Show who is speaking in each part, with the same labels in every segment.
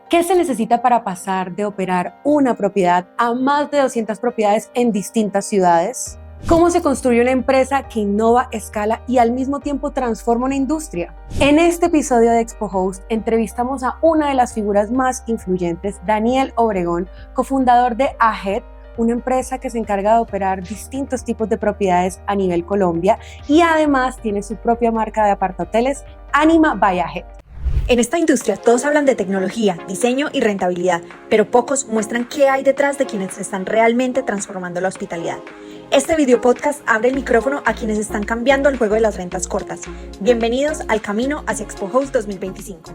Speaker 1: ¿Qué se necesita para pasar de operar una propiedad a más de 200 propiedades en distintas ciudades? ¿Cómo se construye una empresa que innova, escala y al mismo tiempo transforma una industria? En este episodio de Expo Host entrevistamos a una de las figuras más influyentes, Daniel Obregón, cofundador de AHEAD, una empresa que se encarga de operar distintos tipos de propiedades a nivel Colombia y además tiene su propia marca de apartahoteles, Anima by AHEAD.
Speaker 2: En esta industria todos hablan de tecnología, diseño y rentabilidad, pero pocos muestran qué hay detrás de quienes están realmente transformando la hospitalidad. Este video podcast abre el micrófono a quienes están cambiando el juego de las rentas cortas. Bienvenidos al camino hacia Expo Host 2025.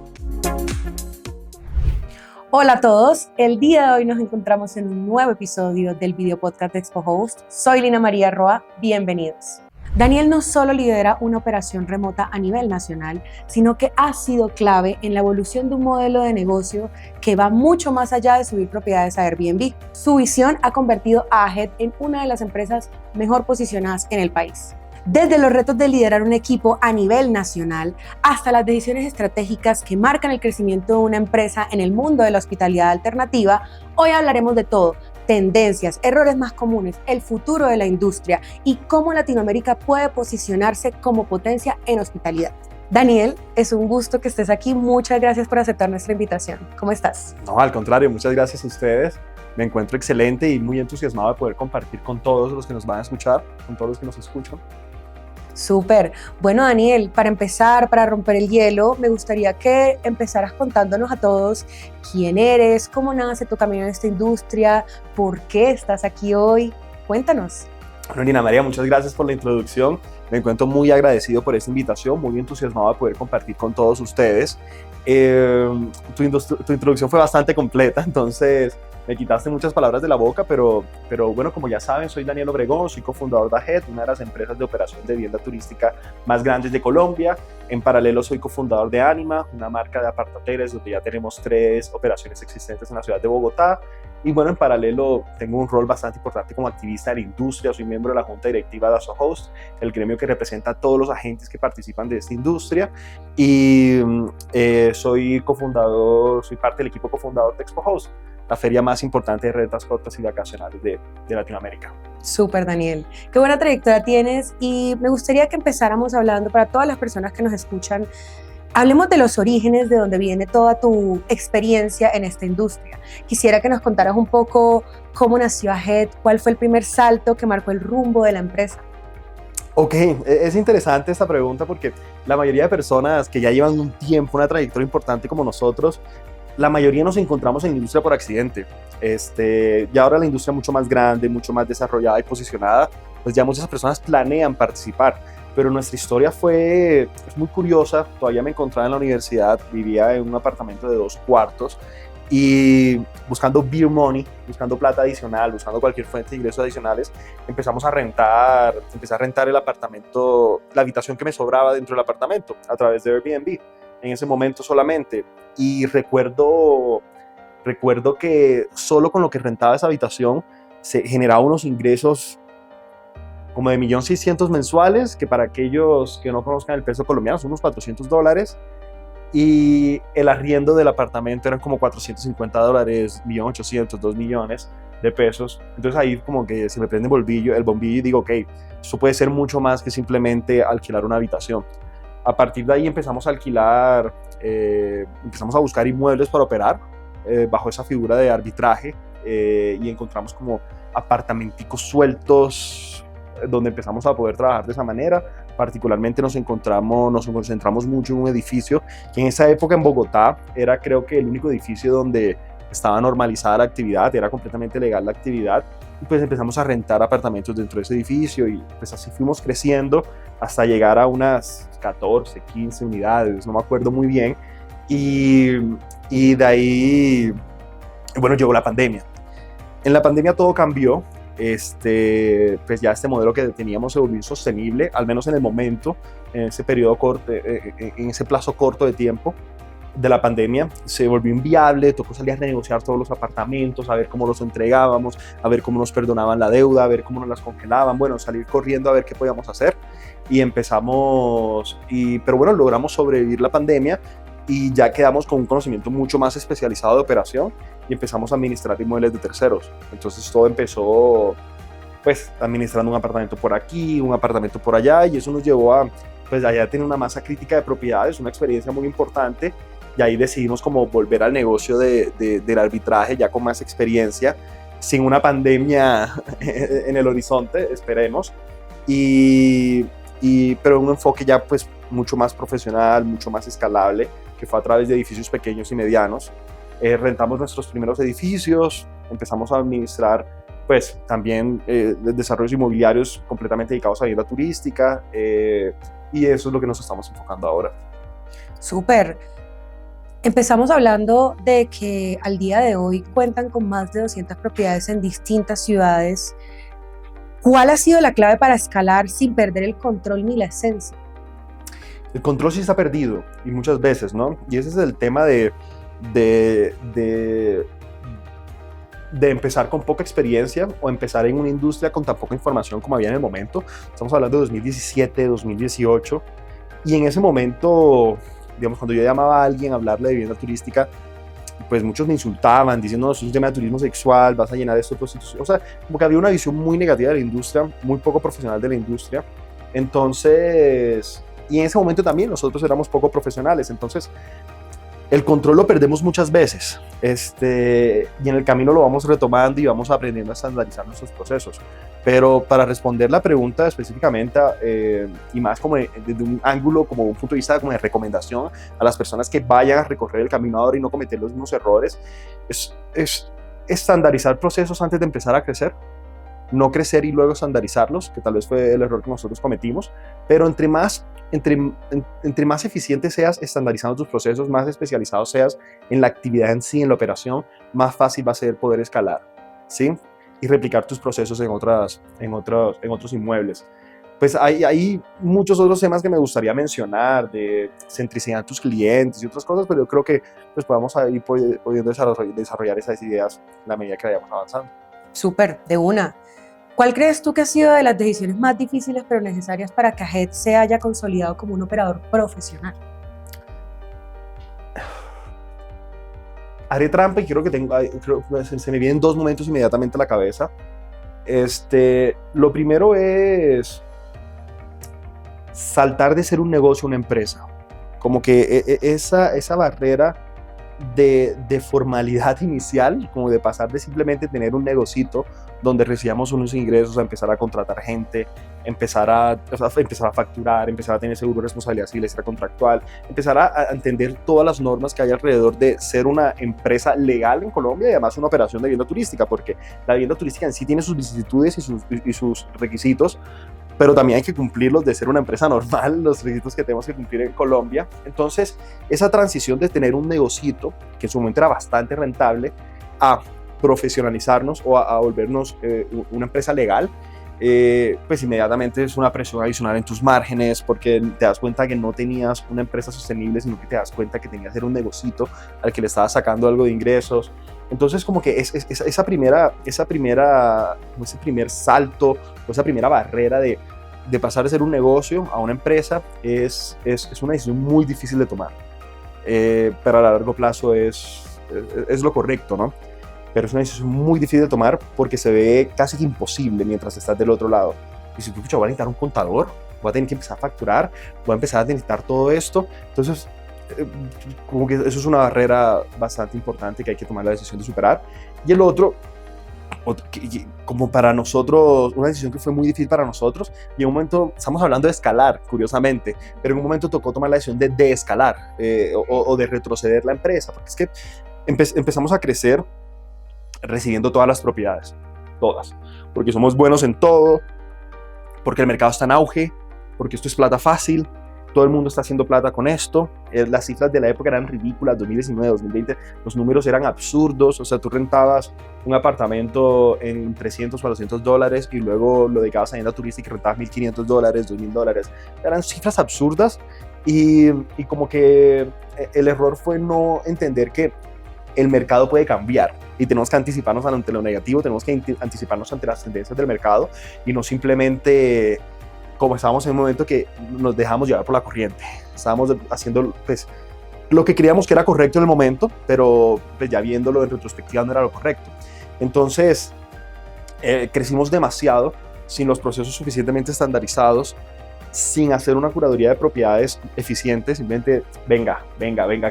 Speaker 1: Hola a todos, el día de hoy nos encontramos en un nuevo episodio del video podcast de Expo Host. Soy Lina María Roa, bienvenidos. Daniel no solo lidera una operación remota a nivel nacional, sino que ha sido clave en la evolución de un modelo de negocio que va mucho más allá de subir propiedades a Airbnb. Su visión ha convertido a AHEAD en una de las empresas mejor posicionadas en el país. Desde los retos de liderar un equipo a nivel nacional hasta las decisiones estratégicas que marcan el crecimiento de una empresa en el mundo de la hospitalidad alternativa, hoy hablaremos de todo. Tendencias, errores más comunes, el futuro de la industria y cómo Latinoamérica puede posicionarse como potencia en hospitalidad. Daniel, es un gusto que estés aquí. Muchas gracias por aceptar nuestra invitación. ¿Cómo estás?
Speaker 3: No, al contrario, muchas gracias a ustedes. Me encuentro excelente y muy entusiasmado de poder compartir con todos los que nos van a escuchar, con todos los que nos escuchan.
Speaker 1: Súper. Bueno, Daniel, para empezar, para romper el hielo, me gustaría que empezaras contándonos a todos quién eres, cómo nace tu camino en esta industria, por qué estás aquí hoy. Cuéntanos.
Speaker 3: Bueno, Lina María, muchas gracias por la introducción. Me encuentro muy agradecido por esta invitación, muy entusiasmado de poder compartir con todos ustedes. Tu introducción fue bastante completa, entonces me quitaste muchas palabras de la boca, pero bueno, como ya saben, soy Daniel Obregón, soy cofundador de AHEAD, una de las empresas de operación de vivienda turística más grandes de Colombia. En paralelo soy cofundador de Anima, una marca de apartahoteles donde ya tenemos 3 operaciones existentes en la ciudad de Bogotá. Y bueno, en paralelo tengo un rol bastante importante como activista de la industria, soy miembro de la junta directiva de Expo Host, el gremio que representa a todos los agentes que participan de esta industria, y soy parte del equipo cofundador de Expo Host, la feria más importante de rentas cortas y vacacionales de Latinoamérica.
Speaker 1: Súper, Daniel. Qué buena trayectoria tienes y me gustaría que empezáramos hablando para todas las personas que nos escuchan. Hablemos de los orígenes, de dónde viene toda tu experiencia en esta industria. Quisiera que nos contaras un poco cómo nació AHEAD, cuál fue el primer salto que marcó el rumbo de la empresa.
Speaker 3: Ok, es interesante esta pregunta porque la mayoría de personas que ya llevan un tiempo, una trayectoria importante como nosotros, la mayoría nos encontramos en la industria por accidente. Y ahora la industria es mucho más grande, mucho más desarrollada y posicionada, pues ya muchas personas planean participar. Pero nuestra historia es muy curiosa. Todavía me encontraba en la universidad, vivía en un apartamento de 2 cuartos y buscando beer money, buscando plata adicional, buscando cualquier fuente de ingresos adicionales, empecé a rentar el apartamento, la habitación que me sobraba dentro del apartamento a través de Airbnb, en ese momento solamente. Y recuerdo que solo con lo que rentaba esa habitación se generaba unos ingresos como de 1.600.000 mensuales, que para aquellos que no conozcan el peso colombiano son unos $400, y el arriendo del apartamento eran como $450, 1.800.000, 2 millones de pesos. Entonces ahí como que se me prende el bombillo y digo, ok, esto puede ser mucho más que simplemente alquilar una habitación. A partir de ahí empezamos a alquilar, empezamos a buscar inmuebles para operar bajo esa figura de arbitraje, y encontramos como apartamenticos sueltos donde empezamos a poder trabajar de esa manera. Particularmente nos concentramos mucho en un edificio que en esa época en Bogotá era, creo que, el único edificio donde estaba normalizada la actividad, era completamente legal la actividad, y pues empezamos a rentar apartamentos dentro de ese edificio y pues así fuimos creciendo hasta llegar a unas 14, 15 unidades, no me acuerdo muy bien, y de ahí, bueno, llegó la pandemia. En la pandemia todo cambió. Pues ya este modelo que teníamos se volvió insostenible, al menos en el momento, en ese periodo corto, en ese plazo corto de tiempo de la pandemia, se volvió inviable. Tocó salir a renegociar todos los apartamentos, a ver cómo los entregábamos, a ver cómo nos perdonaban la deuda, a ver cómo nos las congelaban, bueno, salir corriendo a ver qué podíamos hacer, y empezamos, pero bueno, logramos sobrevivir la pandemia. y ya quedamos con un conocimiento mucho más especializado de operación y empezamos a administrar inmuebles de terceros. Entonces todo empezó pues administrando un apartamento por aquí, un apartamento por allá, y eso nos llevó a pues allá tener una masa crítica de propiedades, una experiencia muy importante, y ahí decidimos como volver al negocio del arbitraje ya con más experiencia, sin una pandemia en el horizonte, esperemos, pero un enfoque ya pues mucho más profesional, mucho más escalable, que fue a través de edificios pequeños y medianos. Rentamos nuestros primeros edificios, empezamos a administrar pues también desarrollos inmobiliarios completamente dedicados a vivienda turística, y eso es lo que nos estamos enfocando ahora.
Speaker 1: Súper. Empezamos hablando de que al día de hoy cuentan con más de 200 propiedades en distintas ciudades. ¿Cuál ha sido la clave para escalar sin perder el control ni la esencia?
Speaker 3: El control sí está perdido, y muchas veces, ¿no? Y ese es el tema de empezar con poca experiencia o empezar en una industria con tan poca información como había en el momento. Estamos hablando de 2017, 2018, y en ese momento, digamos, cuando yo llamaba a alguien a hablarle de vivienda turística, pues muchos me insultaban diciendo, no, eso es un tema de turismo sexual, vas a llenar esto de prostitución. O sea, como que había una visión muy negativa de la industria, muy poco profesional de la industria. Entonces, y en ese momento también nosotros éramos poco profesionales. Entonces, el control lo perdemos muchas veces, y en el camino lo vamos retomando y vamos aprendiendo a estandarizar nuestros procesos. Pero para responder la pregunta específicamente, y más como desde un ángulo, como un punto de vista como de recomendación a las personas que vayan a recorrer el camino ahora y no cometer los mismos errores, es estandarizar procesos antes de empezar a crecer. No crecer y luego estandarizarlos, que tal vez fue el error que nosotros cometimos, pero entre más eficiente seas estandarizando tus procesos, más especializado seas en la actividad en sí, en la operación, más fácil va a ser poder escalar, ¿sí? Y replicar tus procesos en otros inmuebles. Pues hay muchos otros temas que me gustaría mencionar, de centricidad en tus clientes y otras cosas, pero yo creo que pues podamos ir pudiendo desarrollar esas ideas en la medida que vayamos avanzando.
Speaker 1: Súper, de una. ¿Cuál crees tú que ha sido de las decisiones más difíciles pero necesarias para que Ahead se haya consolidado como un operador profesional?
Speaker 3: Haré trampa y creo que se me vienen dos momentos inmediatamente a la cabeza. Lo primero es saltar de ser un negocio a una empresa. Como que esa barrera de formalidad inicial, como de pasar de simplemente tener un negocito donde recibamos unos ingresos a empezar a contratar gente, empezar a facturar, empezar a tener seguro de responsabilidad civil extracontractual, empezar a entender todas las normas que hay alrededor de ser una empresa legal en Colombia y además una operación de vivienda turística, porque la vivienda turística en sí tiene sus vicisitudes y sus requisitos, pero también hay que cumplirlos de ser una empresa normal, los requisitos que tenemos que cumplir en Colombia. Entonces, esa transición de tener un negocito, que en su momento era bastante rentable, a profesionalizarnos o a volvernos una empresa legal, pues inmediatamente es una presión adicional en tus márgenes, porque te das cuenta que no tenías una empresa sostenible, sino que te das cuenta que tenías un negocito al que le estabas sacando algo de ingresos. Entonces, como que ese primer salto, o esa primera barrera de pasar de ser un negocio a una empresa es una decisión muy difícil de tomar, pero a largo plazo es lo correcto, ¿no? Pero es una decisión muy difícil de tomar porque se ve casi que imposible mientras estás del otro lado. Y si tú, voy a necesitar un contador, voy a tener que empezar a facturar, voy a empezar a necesitar todo esto. Entonces, como que eso es una barrera bastante importante que hay que tomar la decisión de superar. Y el otro, como para nosotros, una decisión que fue muy difícil para nosotros, y en un momento, estamos hablando de escalar, curiosamente, pero en un momento tocó tomar la decisión de escalar o de retroceder la empresa, porque es que empezamos a crecer recibiendo todas las propiedades, todas, porque somos buenos en todo, porque el mercado está en auge, porque esto es plata fácil, todo el mundo está haciendo plata con esto. Las cifras de la época eran ridículas, 2019, 2020, los números eran absurdos. O sea, tú rentabas un apartamento en $300 o $400 y luego lo dedicabas a vivienda turística y rentabas $1,500, $2,000. Eran cifras absurdas y como que el error fue no entender que el mercado puede cambiar y tenemos que anticiparnos ante lo negativo, tenemos que anticiparnos ante las tendencias del mercado y no simplemente como estábamos en un momento que nos dejamos llevar por la corriente. Estábamos haciendo, pues, lo que creíamos que era correcto en el momento, pero pues, ya viéndolo en retrospectiva no era lo correcto. Entonces, crecimos demasiado sin los procesos suficientemente estandarizados, sin hacer una curaduría de propiedades eficiente, simplemente venga,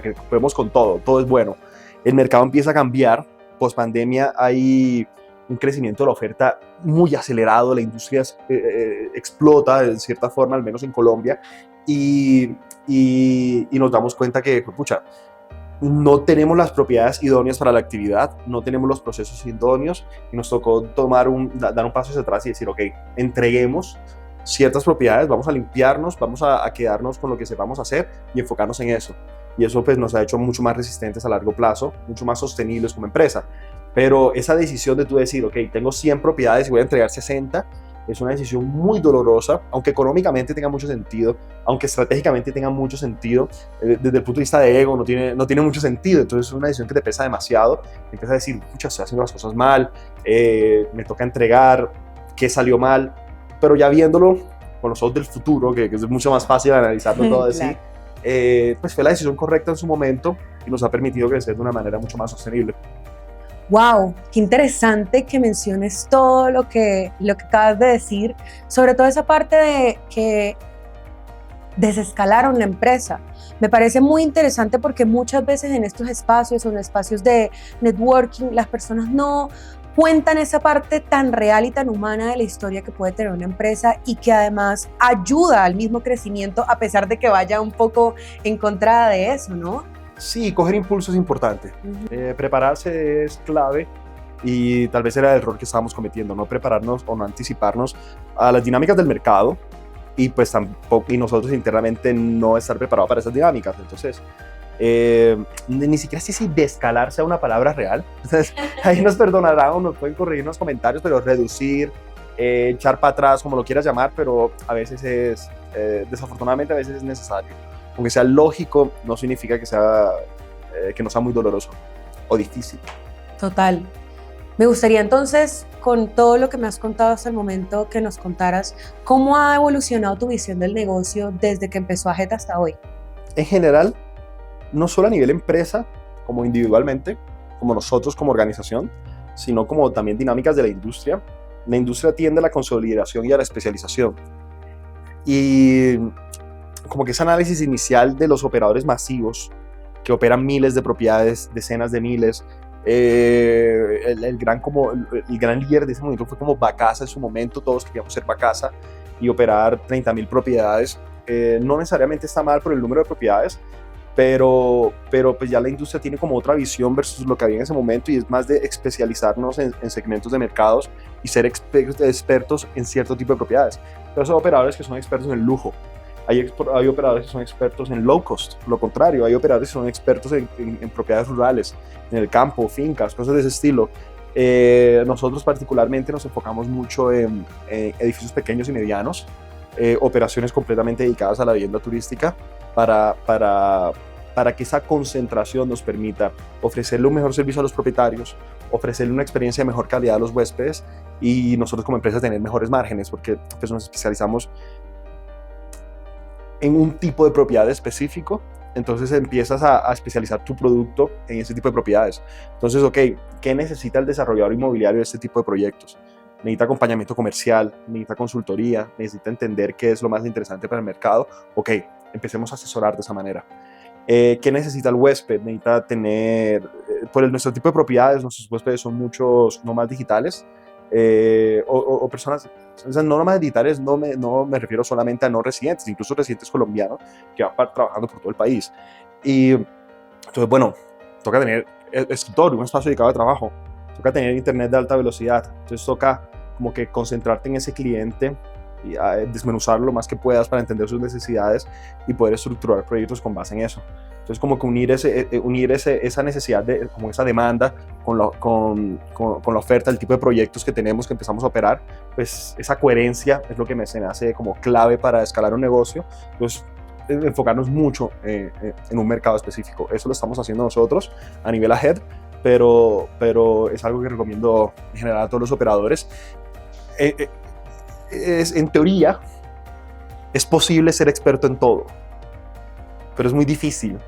Speaker 3: que podemos con todo es bueno. El mercado empieza a cambiar, post pandemia hay un crecimiento de la oferta muy acelerado, la industria explota de cierta forma, al menos en Colombia, y nos damos cuenta que, pucha, no tenemos las propiedades idóneas para la actividad, no tenemos los procesos idóneos, y nos tocó dar un paso hacia atrás y decir, ok, entreguemos ciertas propiedades, vamos a limpiarnos, vamos a quedarnos con lo que sepamos hacer y enfocarnos en eso. Y eso pues nos ha hecho mucho más resistentes a largo plazo, mucho más sostenibles como empresa. Pero esa decisión de tú decir, ok, tengo 100 propiedades y voy a entregar 60, es una decisión muy dolorosa, aunque económicamente tenga mucho sentido, aunque estratégicamente tenga mucho sentido, desde el punto de vista de ego no tiene mucho sentido. Entonces es una decisión que te pesa demasiado, empiezas a decir, pucha, estoy haciendo las cosas mal, me toca entregar, ¿qué salió mal? Pero ya viéndolo con los ojos del futuro, que es mucho más fácil analizarlo todo así, claro. Pues fue la decisión correcta en su momento y nos ha permitido crecer de una manera mucho más sostenible.
Speaker 1: Wow, qué interesante que menciones todo lo que acabas de decir, sobre todo esa parte de que desescalaron la empresa. Me parece muy interesante porque muchas veces en estos espacios o en espacios de networking las personas no cuentan esa parte tan real y tan humana de la historia que puede tener una empresa y que además ayuda al mismo crecimiento a pesar de que vaya un poco en contra de eso, ¿no?
Speaker 3: Sí, coger impulso es importante. Prepararse es clave y tal vez era el error que estábamos cometiendo, no prepararnos o no anticiparnos a las dinámicas del mercado y pues tampoco y nosotros internamente no estar preparados para esas dinámicas. Entonces, ni siquiera sé si descalar sea una palabra real. Entonces, ahí nos perdonarán o nos pueden corregir en los comentarios, pero reducir, echar para atrás, como lo quieras llamar, pero a veces es, desafortunadamente a veces es necesario. Aunque sea lógico, no significa que no sea muy doloroso o difícil.
Speaker 1: Total. Me gustaría entonces, con todo lo que me has contado hasta el momento, que nos contaras cómo ha evolucionado tu visión del negocio desde que empezó Ajet hasta hoy.
Speaker 3: En general, no solo a nivel empresa, como individualmente, como nosotros como organización, sino como también dinámicas de la industria. La industria tiende a la consolidación y a la especialización. Y como que ese análisis inicial de los operadores masivos que operan miles de propiedades, decenas de miles, el gran líder de ese momento fue como Vacasa en su momento, todos queríamos ser Vacasa y operar 30.000 propiedades. No necesariamente está mal por el número de propiedades, pero pues ya la industria tiene como otra visión versus lo que había en ese momento y es más de especializarnos en segmentos de mercados y ser expertos en cierto tipo de propiedades. Pero son operadores que son expertos en el lujo. Hay operadores que son expertos en low cost, lo contrario, hay operadores que son expertos en propiedades rurales, en el campo, fincas, cosas de ese estilo. Nosotros particularmente nos enfocamos mucho en edificios pequeños y medianos, operaciones completamente dedicadas a la vivienda turística para que esa concentración nos permita ofrecerle un mejor servicio a los propietarios, ofrecerle una experiencia de mejor calidad a los huéspedes y nosotros como empresa tener mejores márgenes porque pues, nos especializamos en un tipo de propiedad específico, entonces empiezas a especializar tu producto en ese tipo de propiedades. Entonces, ok, ¿qué necesita el desarrollador inmobiliario de este tipo de proyectos? Necesita acompañamiento comercial, necesita consultoría, necesita entender qué es lo más interesante para el mercado. Ok, empecemos a asesorar de esa manera. ¿Qué necesita el huésped? Necesita tener, por nuestro tipo de propiedades, nuestros huéspedes son muchos nómadas digitales, o personas, o sea, no nómadas digitales, no me refiero solamente a no residentes, incluso residentes colombianos que van trabajando por todo el país. Y entonces, bueno, toca tener escritorio, un espacio dedicado de trabajo, toca tener internet de alta velocidad, entonces toca como que concentrarte en ese cliente y desmenuzarlo lo más que puedas para entender sus necesidades y poder estructurar proyectos con base en eso. Entonces como que unir esa necesidad, como esa demanda con la oferta, el tipo de proyectos que tenemos que empezamos a operar, pues esa coherencia es lo que se me hace como clave para escalar un negocio. Entonces enfocarnos mucho en un mercado específico. Eso lo estamos haciendo nosotros a nivel Ajet, pero es algo que recomiendo en general a todos los operadores. En teoría es posible ser experto en todo, pero es muy difícil.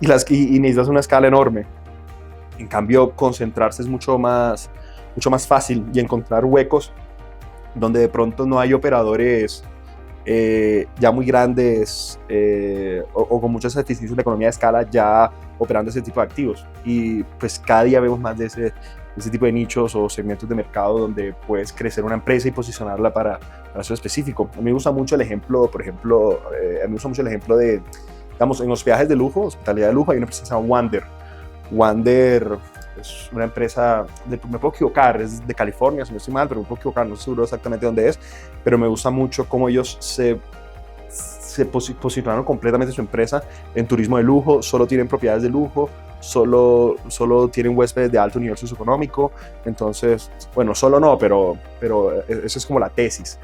Speaker 3: y necesitas una escala enorme. En cambio, concentrarse es mucho más fácil y encontrar huecos donde de pronto no hay operadores ya muy grandes o con muchos eficiencias de economía de escala ya operando ese tipo de activos. Y pues cada día vemos más de ese tipo de nichos o segmentos de mercado donde puedes crecer una empresa y posicionarla para eso específico. A mí me gusta mucho el ejemplo, por ejemplo, de, digamos, en hospedajes de lujo, hospitalidad de lujo, hay una empresa que se llama Wander. Wander es una empresa, me puedo equivocar, es de California, si no estoy mal, pero me puedo equivocar, no estoy seguro exactamente dónde es, pero me gusta mucho cómo ellos se posicionaron completamente su empresa en turismo de lujo, solo tienen propiedades de lujo, solo tienen huéspedes de alto nivel socioeconómico. Entonces, bueno, solo no, pero eso es como la tesis.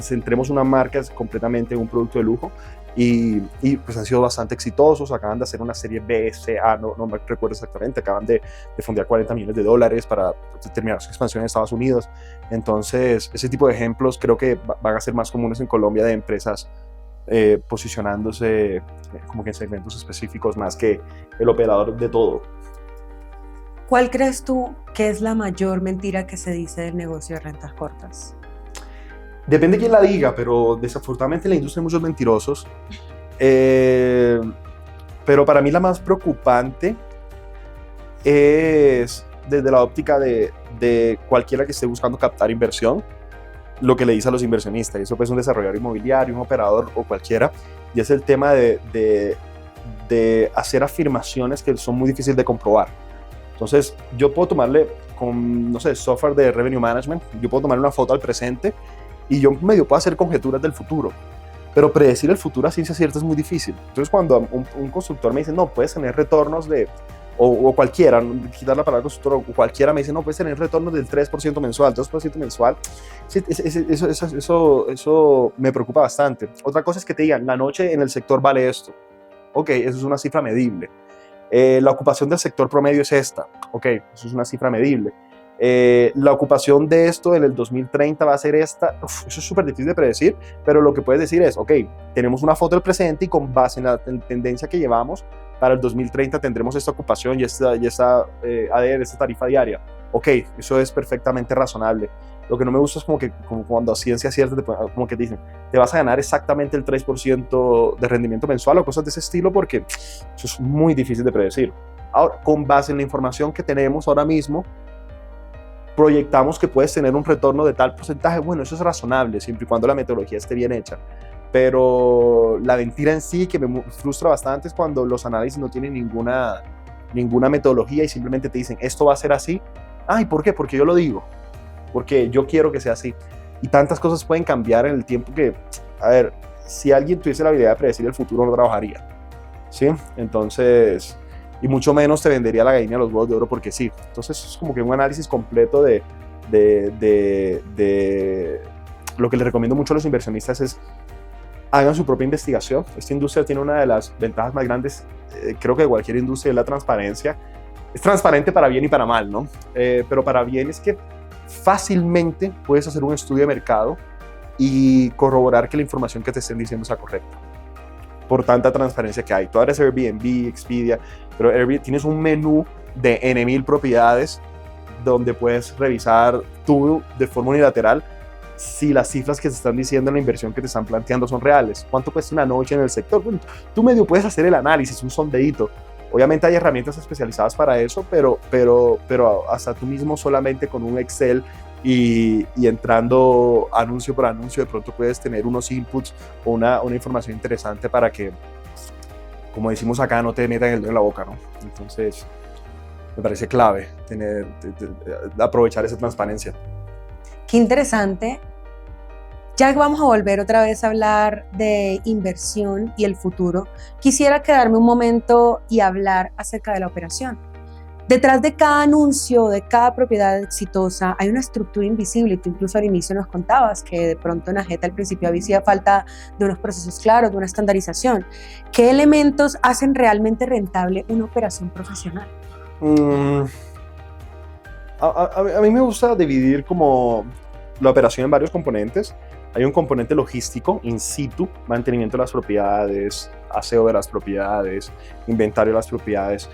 Speaker 3: Centremos una marca completamente en un producto de lujo y pues han sido bastante exitosos. Acaban de hacer una serie B, C, A, no me recuerdo exactamente, acaban de fondear $40 millones para terminar su expansión en Estados Unidos. Entonces, ese tipo de ejemplos creo que van a ser más comunes en Colombia, de empresas posicionándose como que en segmentos específicos más que el operador de todo.
Speaker 1: ¿Cuál crees tú que es la mayor mentira que se dice del negocio de rentas cortas?
Speaker 3: Depende de quién la diga, pero desafortunadamente en la industria hay muchos mentirosos. Pero para mí la más preocupante es desde la óptica de cualquiera que esté buscando captar inversión, lo que le dice a los inversionistas. Eso puede ser un desarrollador inmobiliario, un operador o cualquiera, y es el tema de hacer afirmaciones que son muy difíciles de comprobar. Entonces, yo puedo tomarle con, no sé, software de revenue management, yo puedo tomarle una foto al presente y yo medio puedo hacer conjeturas del futuro, pero predecir el futuro a ciencia cierta es muy difícil. Entonces, cuando un constructor me dice, no, puedes tener retornos o cualquiera, quitar la palabra constructor, o cualquiera me dice, no, puedes tener retornos del 3% mensual, 2% mensual, eso me preocupa bastante. Otra cosa es que te digan, la noche en el sector vale esto. Ok, eso es una cifra medible. La ocupación del sector promedio es esta. Ok, eso es una cifra medible. La ocupación de esto en el 2030 va a ser esta. Eso es súper difícil de predecir, pero lo que puedes decir es, ok, tenemos una foto del presente y con base en la tendencia que llevamos, para el 2030 tendremos esta ocupación y esta ADR, esta tarifa diaria. Ok, eso es perfectamente razonable. Lo que no me gusta es como cuando a ciencia cierta como que te dicen, te vas a ganar exactamente el 3% de rendimiento mensual o cosas de ese estilo, porque eso es muy difícil de predecir. Ahora, con base en la información que tenemos ahora mismo, proyectamos que puedes tener un retorno de tal porcentaje. Bueno, eso es razonable, siempre y cuando la metodología esté bien hecha. Pero la mentira en sí, que me frustra bastante, es cuando los análisis no tienen ninguna metodología y simplemente te dicen, esto va a ser así. ¿Y por qué? Porque yo lo digo. Porque yo quiero que sea así. Y tantas cosas pueden cambiar en el tiempo que, a ver, si alguien tuviese la habilidad de predecir el futuro, no trabajaría. ¿Sí? Entonces, y mucho menos te vendería la gallina de los huevos de oro porque sí. Entonces, es como que un análisis completo de lo que les recomiendo mucho a los inversionistas es hagan su propia investigación. Esta industria tiene una de las ventajas más grandes, creo que de cualquier industria, es la transparencia. Es transparente para bien y para mal, ¿no? Pero para bien es que fácilmente puedes hacer un estudio de mercado y corroborar que la información que te estén diciendo sea correcta, por tanta transparencia que hay. Tú eres Airbnb, Expedia, pero Airbnb tienes un menú de N,000 propiedades donde puedes revisar tú de forma unilateral si las cifras que se están diciendo en la inversión que te están planteando son reales. ¿Cuánto cuesta una noche en el sector? Bueno, tú medio puedes hacer el análisis, un sondeíto. Obviamente hay herramientas especializadas para eso, pero hasta tú mismo solamente con un Excel y entrando anuncio por anuncio, de pronto puedes tener unos inputs o una información interesante para que, como decimos acá, no te metan el dedo en la boca, ¿no? Entonces, me parece clave aprovechar esa transparencia.
Speaker 1: Qué interesante. Ya que vamos a volver otra vez a hablar de inversión y el futuro, quisiera quedarme un momento y hablar acerca de la operación. Detrás de cada anuncio, de cada propiedad exitosa, hay una estructura invisible. Tú incluso al inicio nos contabas que de pronto en Ageta al principio había falta de unos procesos claros, de una estandarización. ¿Qué elementos hacen realmente rentable una operación profesional?
Speaker 3: A mí me gusta dividir como la operación en varios componentes. Hay un componente logístico, in situ, mantenimiento de las propiedades, aseo de las propiedades, inventario de las propiedades.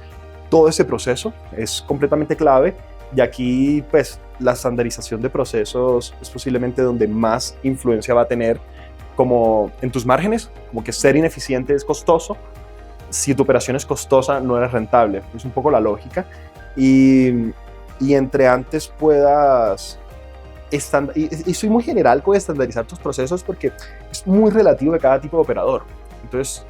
Speaker 3: Todo ese proceso es completamente clave y aquí pues la estandarización de procesos es posiblemente donde más influencia va a tener como en tus márgenes, como que ser ineficiente es costoso. Si tu operación es costosa, no eres rentable. Es un poco la lógica. Y entre antes puedas... Y soy muy general con estandarizar tus procesos porque es muy relativo de cada tipo de operador. Entonces,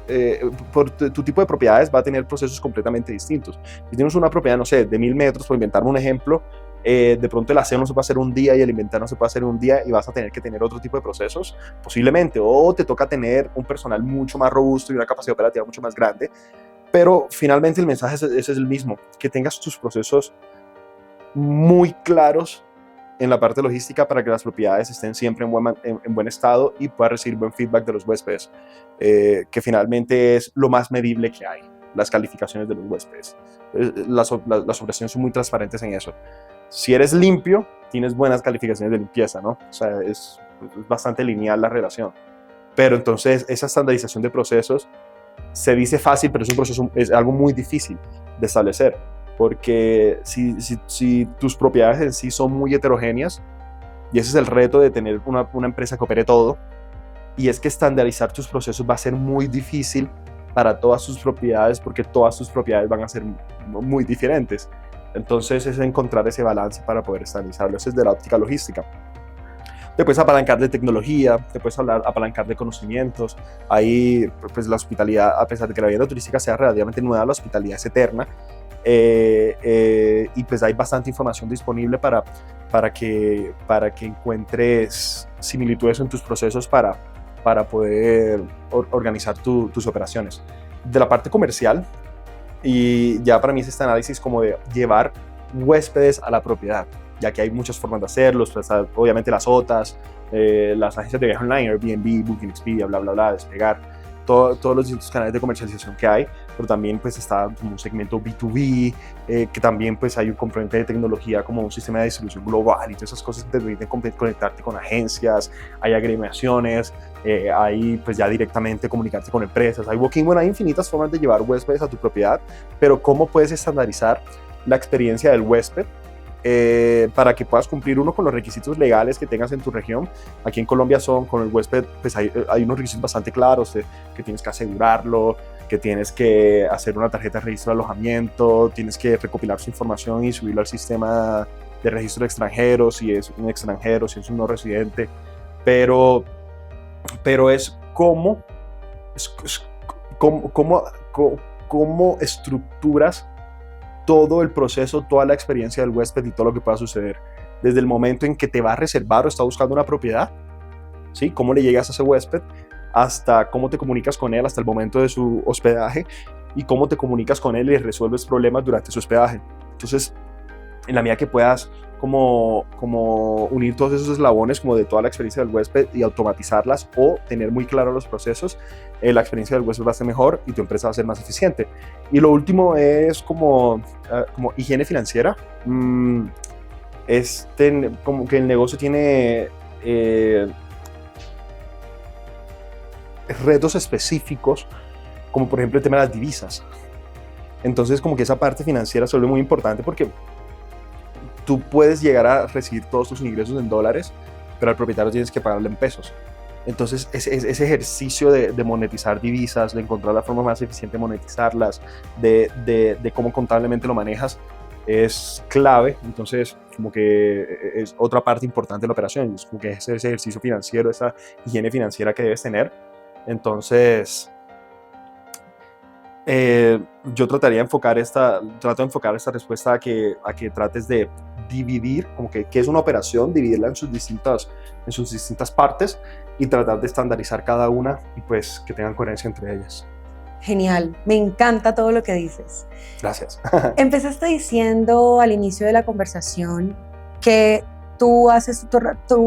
Speaker 3: por tu tipo de propiedades va a tener procesos completamente distintos. Si tienes una propiedad, no sé, de 1000 metros, por inventarme un ejemplo, de pronto el aseo no se puede hacer un día y el inventario no se puede hacer un día y vas a tener que tener otro tipo de procesos, posiblemente, o te toca tener un personal mucho más robusto y una capacidad operativa mucho más grande, pero finalmente el mensaje es el mismo, que tengas tus procesos muy claros en la parte logística para que las propiedades estén siempre en buen estado y puedas recibir buen feedback de los huéspedes, que finalmente es lo más medible que hay, las calificaciones de los huéspedes. Las operaciones son muy transparentes en eso. Si eres limpio, tienes buenas calificaciones de limpieza, ¿no? O sea, es bastante lineal la relación. Pero entonces esa estandarización de procesos se dice fácil, pero es un proceso, es algo muy difícil de establecer. Porque si tus propiedades en sí son muy heterogéneas, y ese es el reto de tener una empresa que opere todo, y es que estandarizar tus procesos va a ser muy difícil para todas tus propiedades, porque todas tus propiedades van a ser muy diferentes. Entonces es encontrar ese balance para poder estandarizarlo. Eso es de la óptica logística. Te puedes apalancar de tecnología, te puedes apalancar de conocimientos. Ahí, pues la hospitalidad, a pesar de que la vivienda turística sea relativamente nueva, la hospitalidad es eterna. Y pues hay bastante información disponible para que encuentres similitudes en tus procesos para poder organizar tus operaciones. De la parte comercial, y ya para mí es este análisis como de llevar huéspedes a la propiedad, ya que hay muchas formas de hacerlo, pues, obviamente las OTAs, las agencias de viaje online, Airbnb, Booking, Expedia, bla, bla, bla, Despegar, todos los distintos canales de comercialización que hay, pero también pues está como un segmento B2B, que también pues hay un componente de tecnología como un sistema de distribución global y todas esas cosas que te permiten conectarte con agencias, hay agremiaciones, hay pues ya directamente comunicarte con empresas, hay Booking, bueno, hay infinitas formas de llevar huéspedes a tu propiedad, pero ¿cómo puedes estandarizar la experiencia del huésped? Para que puedas cumplir uno con los requisitos legales que tengas en tu región. Aquí en Colombia con el huésped pues hay unos requisitos bastante claros, que tienes que asegurarlo, que tienes que hacer una tarjeta de registro de alojamiento, tienes que recopilar su información y subirlo al sistema de registro de extranjeros, si es un extranjero, si es un no residente, pero es cómo estructuras todo el proceso, toda la experiencia del huésped y todo lo que pueda suceder. Desde el momento en que te va a reservar o está buscando una propiedad, ¿sí? Cómo le llegas a ese huésped, hasta cómo te comunicas con él hasta el momento de su hospedaje y cómo te comunicas con él y resuelves problemas durante su hospedaje. Entonces, en la medida que puedas como unir todos esos eslabones como de toda la experiencia del huésped y automatizarlas o tener muy claros los procesos, la experiencia del huésped va a ser mejor y tu empresa va a ser más eficiente. Y lo último es como higiene financiera. Como que el negocio tiene retos específicos, como por ejemplo el tema de las divisas. Entonces como que esa parte financiera se vuelve muy importante porque tú puedes llegar a recibir todos tus ingresos en dólares, pero al propietario tienes que pagarle en pesos. Entonces, ese ejercicio de monetizar divisas, de encontrar la forma más eficiente de monetizarlas, de cómo contablemente lo manejas, es clave. Entonces, como que es otra parte importante de la operación. Es como que ese ejercicio financiero, esa higiene financiera que debes tener. Entonces, yo trato de enfocar esta respuesta a que trates de dividir, como que es una operación, dividirla en sus distintas partes y tratar de estandarizar cada una y pues que tengan coherencia entre ellas.
Speaker 1: Genial, me encanta todo lo que dices.
Speaker 3: Gracias.
Speaker 1: Empezaste diciendo al inicio de la conversación que tú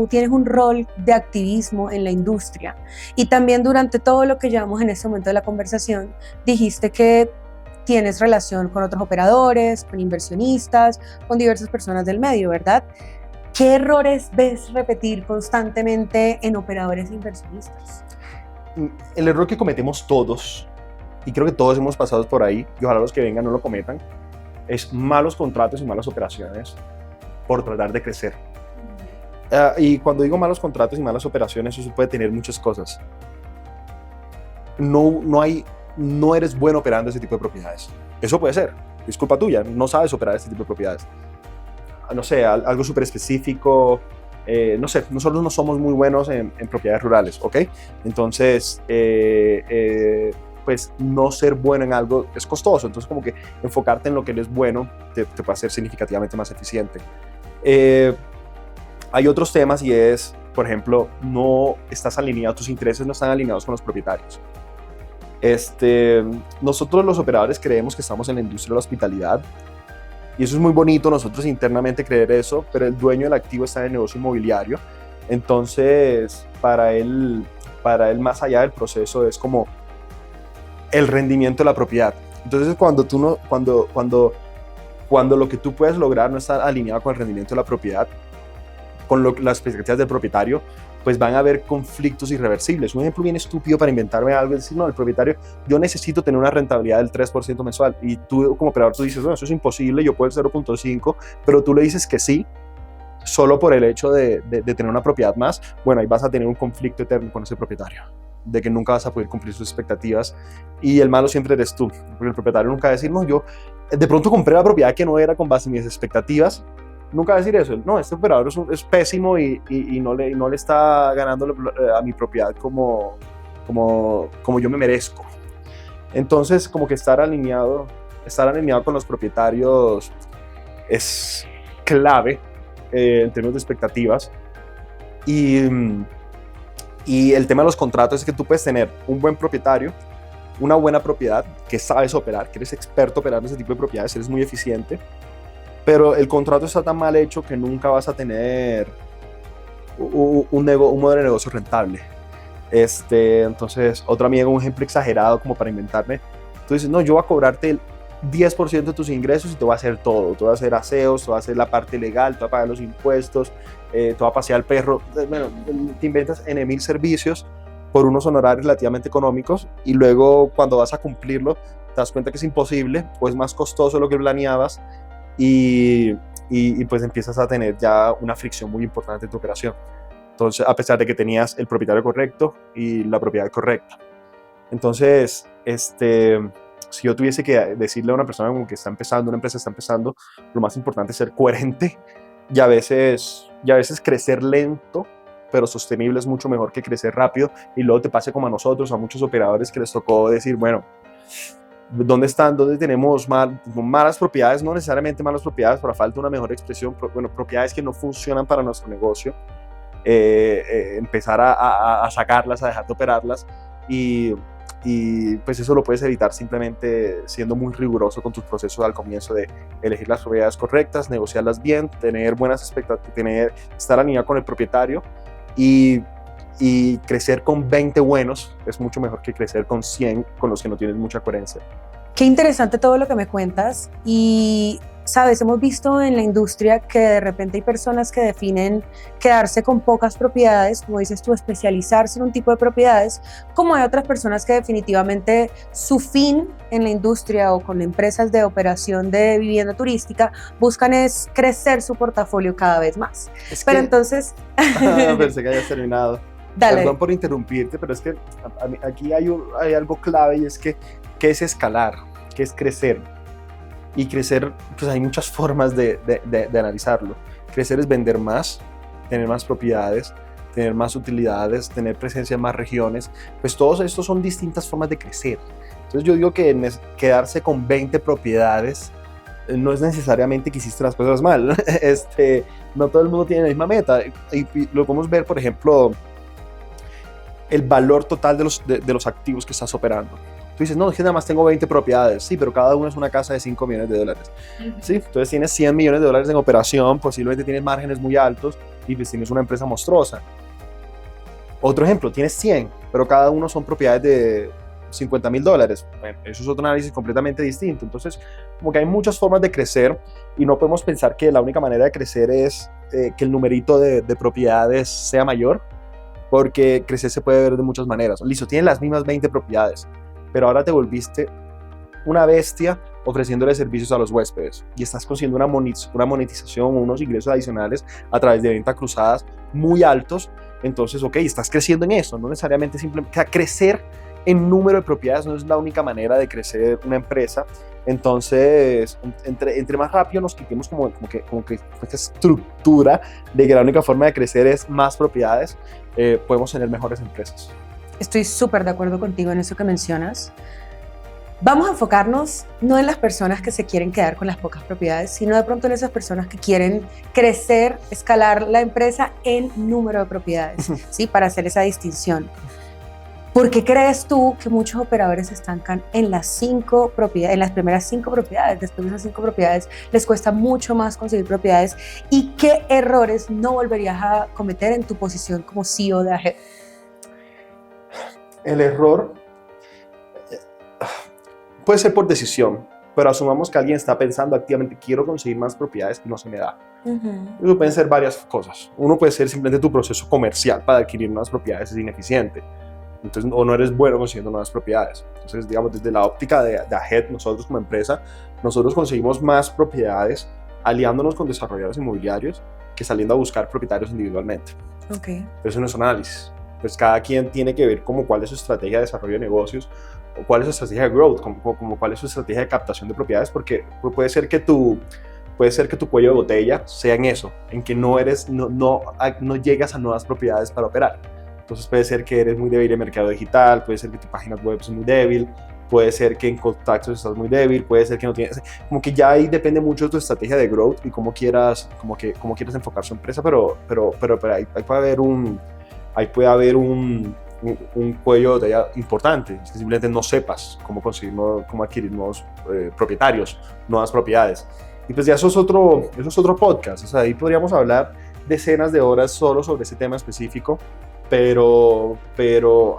Speaker 1: tienes un rol de activismo en la industria y también durante todo lo que llevamos en este momento de la conversación dijiste que tienes relación con otros operadores, con inversionistas, con diversas personas del medio, ¿verdad? ¿Qué errores ves repetir constantemente en operadores e inversionistas?
Speaker 3: El error que cometemos todos y creo que todos hemos pasado por ahí, y ojalá los que vengan no lo cometan, es malos contratos y malas operaciones por tratar de crecer. Y cuando digo malos contratos y malas operaciones, eso puede tener muchas cosas. No eres bueno operando ese tipo de propiedades. Eso puede ser, es culpa tuya, no sabes operar ese tipo de propiedades. No sé, algo súper específico, no sé, nosotros no somos muy buenos en propiedades rurales, ¿ok? Entonces, pues no ser bueno en algo es costoso, entonces como que enfocarte en lo que eres bueno te puede hacer significativamente más eficiente. Hay otros temas y es, por ejemplo, no estás alineado, tus intereses no están alineados con los propietarios. Nosotros los operadores creemos que estamos en la industria de la hospitalidad y eso es muy bonito, nosotros internamente creer eso, pero el dueño del activo está en el negocio inmobiliario, entonces para él más allá del proceso es como el rendimiento de la propiedad. Entonces cuando lo que tú puedes lograr no está alineado con el rendimiento de la propiedad, con las expectativas del propietario, pues van a haber conflictos irreversibles. Un ejemplo bien estúpido para inventarme algo es decir, no, el propietario, yo necesito tener una rentabilidad del 3% mensual, y tú como operador tú dices, no, eso es imposible, yo puedo el 0.5, pero tú le dices que sí, solo por el hecho de tener una propiedad más, bueno, ahí vas a tener un conflicto eterno con ese propietario, de que nunca vas a poder cumplir sus expectativas, y el malo siempre eres tú, porque el propietario nunca va a decir, no, yo de pronto compré la propiedad que no era con base en mis expectativas. Nunca va a decir eso, no, este operador es pésimo y no le está ganando a mi propiedad como yo me merezco. Entonces, como que estar alineado con los propietarios es clave en términos de expectativas. Y el tema de los contratos es que tú puedes tener un buen propietario, una buena propiedad, que sabes operar, que eres experto operando ese tipo de propiedades, eres muy eficiente, pero el contrato está tan mal hecho que nunca vas a tener un modelo de negocio rentable. Entonces, otro amigo, un ejemplo exagerado como para inventarme, tú dices, no, yo voy a cobrarte el 10% de tus ingresos y te voy a hacer todo, te voy a hacer aseos, te voy a hacer la parte legal, te voy a pagar los impuestos, te voy a pasear al perro, bueno, te inventas N mil servicios por unos honorarios relativamente económicos, y luego cuando vas a cumplirlo te das cuenta que es imposible o es más costoso de lo que planeabas, y pues empiezas a tener ya una fricción muy importante en tu operación. Entonces, a pesar de que tenías el propietario correcto y la propiedad correcta. Entonces, si yo tuviese que decirle a una persona como que está empezando, una empresa está empezando, lo más importante es ser coherente, y a veces crecer lento pero sostenible es mucho mejor que crecer rápido y luego te pase como a nosotros, a muchos operadores que les tocó decir, bueno, ¿dónde tenemos malas propiedades? No necesariamente malas propiedades, pero falta una mejor expresión, bueno, propiedades que no funcionan para nuestro negocio, empezar a sacarlas, a dejar de operarlas, y pues eso lo puedes evitar simplemente siendo muy riguroso con tus procesos al comienzo, de elegir las propiedades correctas, negociarlas bien, tener buenas expectativas, estar alineado con el propietario, y crecer con 20 buenos es mucho mejor que crecer con 100 con los que no tienes mucha coherencia.
Speaker 1: Qué interesante todo lo que me cuentas. Y sabes, hemos visto en la industria que de repente hay personas que definen quedarse con pocas propiedades, como dices tú, especializarse en un tipo de propiedades, como hay otras personas que definitivamente su fin en la industria o con empresas de operación de vivienda turística buscan es crecer su portafolio cada vez más. Pero entonces...
Speaker 3: Pensé que hayas terminado.
Speaker 1: Dale.
Speaker 3: Perdón por interrumpirte, pero es que aquí hay algo clave, y es que ¿qué es escalar? ¿Qué es crecer? Y crecer, pues hay muchas formas de analizarlo. Crecer es vender más, tener más propiedades, tener más utilidades, tener presencia en más regiones. Pues todos estos son distintas formas de crecer. Entonces yo digo que quedarse con 20 propiedades no es necesariamente que hiciste las cosas mal. No todo el mundo tiene la misma meta. Y lo podemos ver, por ejemplo, el valor total de los activos que estás operando. Tú dices, no, es que nada más tengo 20 propiedades. Sí, pero cada una es una casa de $5 millones. ¿Sí? Entonces tienes $100 millones en operación, posiblemente tienes márgenes muy altos y pues tienes una empresa monstruosa. Otro ejemplo, tienes 100, pero cada uno son propiedades de $50,000. Bueno, eso es otro análisis completamente distinto. Entonces, como que hay muchas formas de crecer y no podemos pensar que la única manera de crecer es que el numerito de propiedades sea mayor, porque crecer se puede ver de muchas maneras. Listo, tienes las mismas 20 propiedades, pero ahora te volviste una bestia ofreciéndole servicios a los huéspedes y estás consiguiendo una monetización, unos ingresos adicionales a través de ventas cruzadas muy altos. Entonces, ok, estás creciendo en eso, no necesariamente simplemente, o sea, crecer en número de propiedades no es la única manera de crecer una empresa. Entonces, entre más rápido nos quitemos como que esta estructura de que la única forma de crecer es más propiedades, podemos tener mejores empresas.
Speaker 1: Estoy súper de acuerdo contigo en eso que mencionas. Vamos a enfocarnos no en las personas que se quieren quedar con las pocas propiedades, sino de pronto en esas personas que quieren crecer, escalar la empresa en número de propiedades, ¿sí? Para hacer esa distinción. ¿Por qué crees tú que muchos operadores se estancan en las 5 propiedades, en las primeras 5 propiedades? Después de esas 5 propiedades les cuesta mucho más conseguir propiedades. ¿Y qué errores no volverías a cometer en tu posición como CEO de AHEAD?
Speaker 3: El error puede ser por decisión, pero asumamos que alguien está pensando activamente, quiero conseguir más propiedades y no se me da. Eso pueden ser varias cosas. Uno puede ser simplemente tu proceso comercial para adquirir nuevas propiedades es ineficiente. Entonces, o no eres bueno consiguiendo nuevas propiedades. Entonces, digamos, desde la óptica de AHEAD, nosotros como empresa, nosotros conseguimos más propiedades aliándonos con desarrolladores inmobiliarios que saliendo a buscar propietarios individualmente.
Speaker 1: Okay.
Speaker 3: Pero eso no es un análisis. Pues cada quien tiene que ver como cuál es su estrategia de desarrollo de negocios o cuál es su estrategia de growth, como cuál es su estrategia de captación de propiedades, porque puede ser que tu cuello de botella sea en eso, en que no llegas a nuevas propiedades para operar. Entonces puede ser que eres muy débil en mercado digital, puede ser que tu página web es muy débil, puede ser que en contactos estás muy débil, puede ser que no tienes, como que ya ahí depende mucho de tu estrategia de growth y cómo quieras enfocar su empresa, pero ahí puede haber un cuello de botella importante, es que simplemente no sepas cómo adquirir nuevos propietarios, nuevas propiedades. Y pues ya eso es otro podcast, o sea, ahí podríamos hablar decenas de horas solo sobre ese tema específico, pero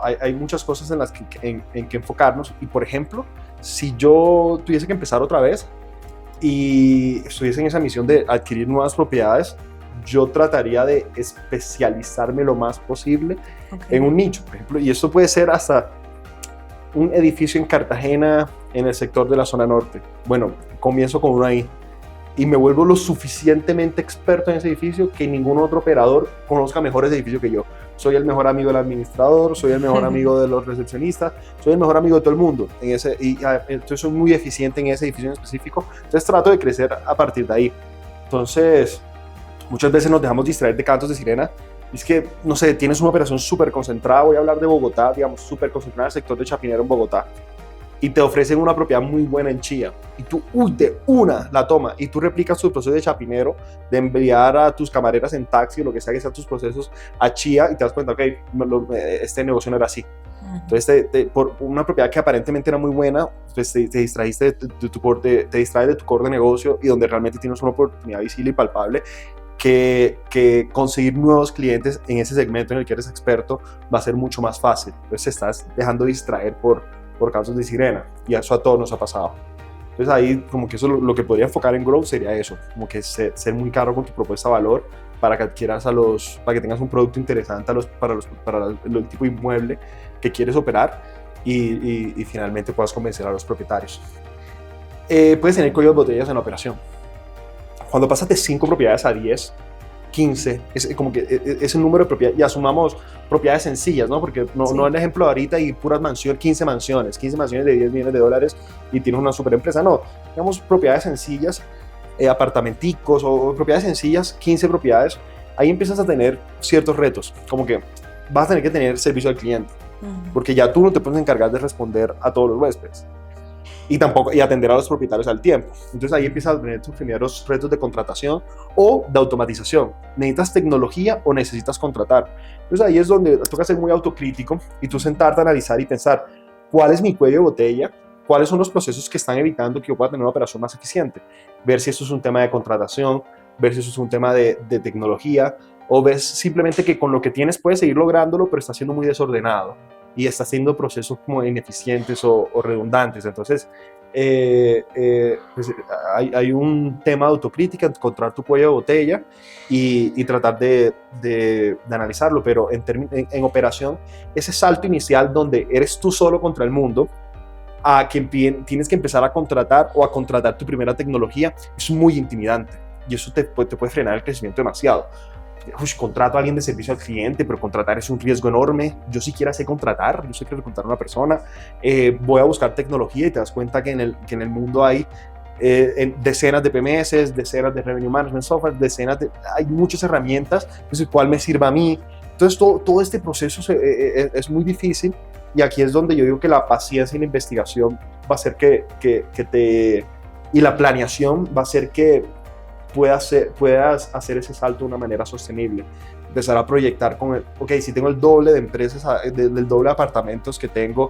Speaker 3: hay muchas cosas en las que enfocarnos. Y por ejemplo, si yo tuviese que empezar otra vez y estuviese en esa misión de adquirir nuevas propiedades, yo trataría de especializarme lo más posible en un nicho, por ejemplo, y esto puede ser hasta un edificio en Cartagena en el sector de la zona norte. Bueno, comienzo con uno ahí y me vuelvo lo suficientemente experto en ese edificio que ningún otro operador conozca mejor ese edificio que yo. Soy el mejor amigo del administrador, soy el mejor amigo de los recepcionistas, soy el mejor amigo de todo el mundo. Entonces soy muy eficiente en ese edificio en específico. Entonces trato de crecer a partir de ahí. Entonces, muchas veces nos dejamos distraer de cantos de sirena. Es que, no sé, tienes una operación súper concentrada. Voy a hablar de Bogotá, digamos, súper concentrada en el sector de Chapinero en Bogotá. Y te ofrecen una propiedad muy buena en Chía. Y tú, de una, la tomas. Y tú replicas tu proceso de Chapinero, de enviar a tus camareras en taxi, o lo que sea que sean tus procesos, a Chía, y te das cuenta, ok, este negocio no era así. Entonces, por una propiedad que aparentemente era muy buena, pues te distrajiste te distraes de tu core de negocio y donde realmente tienes una oportunidad visible y palpable que conseguir nuevos clientes en ese segmento en el que eres experto va a ser mucho más fácil. Entonces te estás dejando distraer por casos de sirena, y eso a todos nos ha pasado. Entonces ahí como que eso lo que podría enfocar en growth sería eso, como que ser muy caro con tu propuesta de valor para que adquieras para que tengas un producto interesante para el tipo de inmueble que quieres operar y finalmente puedas convencer a los propietarios. Puedes tener cuello de botellas en la operación. Cuando pasas de 5 propiedades a 10, 15, es como que ese número de propiedades, y asumamos propiedades sencillas, ¿no? Porque no el ejemplo de ahorita y puras mansiones, 15 mansiones de 10 millones de dólares y tienes una super empresa, no, digamos propiedades sencillas, apartamenticos o propiedades sencillas, 15 propiedades, ahí empiezas a tener ciertos retos, como que vas a tener que tener servicio al cliente, porque ya tú no te puedes encargar de responder a todos los huéspedes. Y atender a los propietarios al tiempo. Entonces ahí empiezas a tener tus primeros retos de contratación o de automatización. ¿Necesitas tecnología o necesitas contratar? Entonces ahí es donde toca ser muy autocrítico y tú sentarte a analizar y pensar cuál es mi cuello de botella, cuáles son los procesos que están evitando que yo pueda tener una operación más eficiente. Ver si esto es un tema de contratación, ver si eso es un tema de tecnología, o ves simplemente que con lo que tienes puedes seguir lográndolo, pero está siendo muy desordenado y está haciendo procesos como ineficientes o redundantes. Entonces, pues hay un tema de autocrítica, encontrar tu cuello de botella y tratar de analizarlo, pero en operación, ese salto inicial donde eres tú solo contra el mundo, a que tienes que empezar a contratar o a contratar tu primera tecnología, es muy intimidante y eso te puede frenar el crecimiento demasiado. Contrato a alguien de servicio al cliente, pero contratar es un riesgo enorme. Yo siquiera sé contratar, yo sé que reclutar a una persona. Voy a buscar tecnología y te das cuenta que en el mundo hay decenas de PMS, decenas de Revenue Management Software, hay muchas herramientas, entonces cuál me sirva a mí. Entonces todo este proceso es muy difícil y aquí es donde yo digo que la paciencia y la investigación va a hacer y la planeación va a hacer que puedas hacer ese salto de una manera sostenible. Empezar a proyectar si tengo el doble de empresas, del doble de apartamentos que tengo,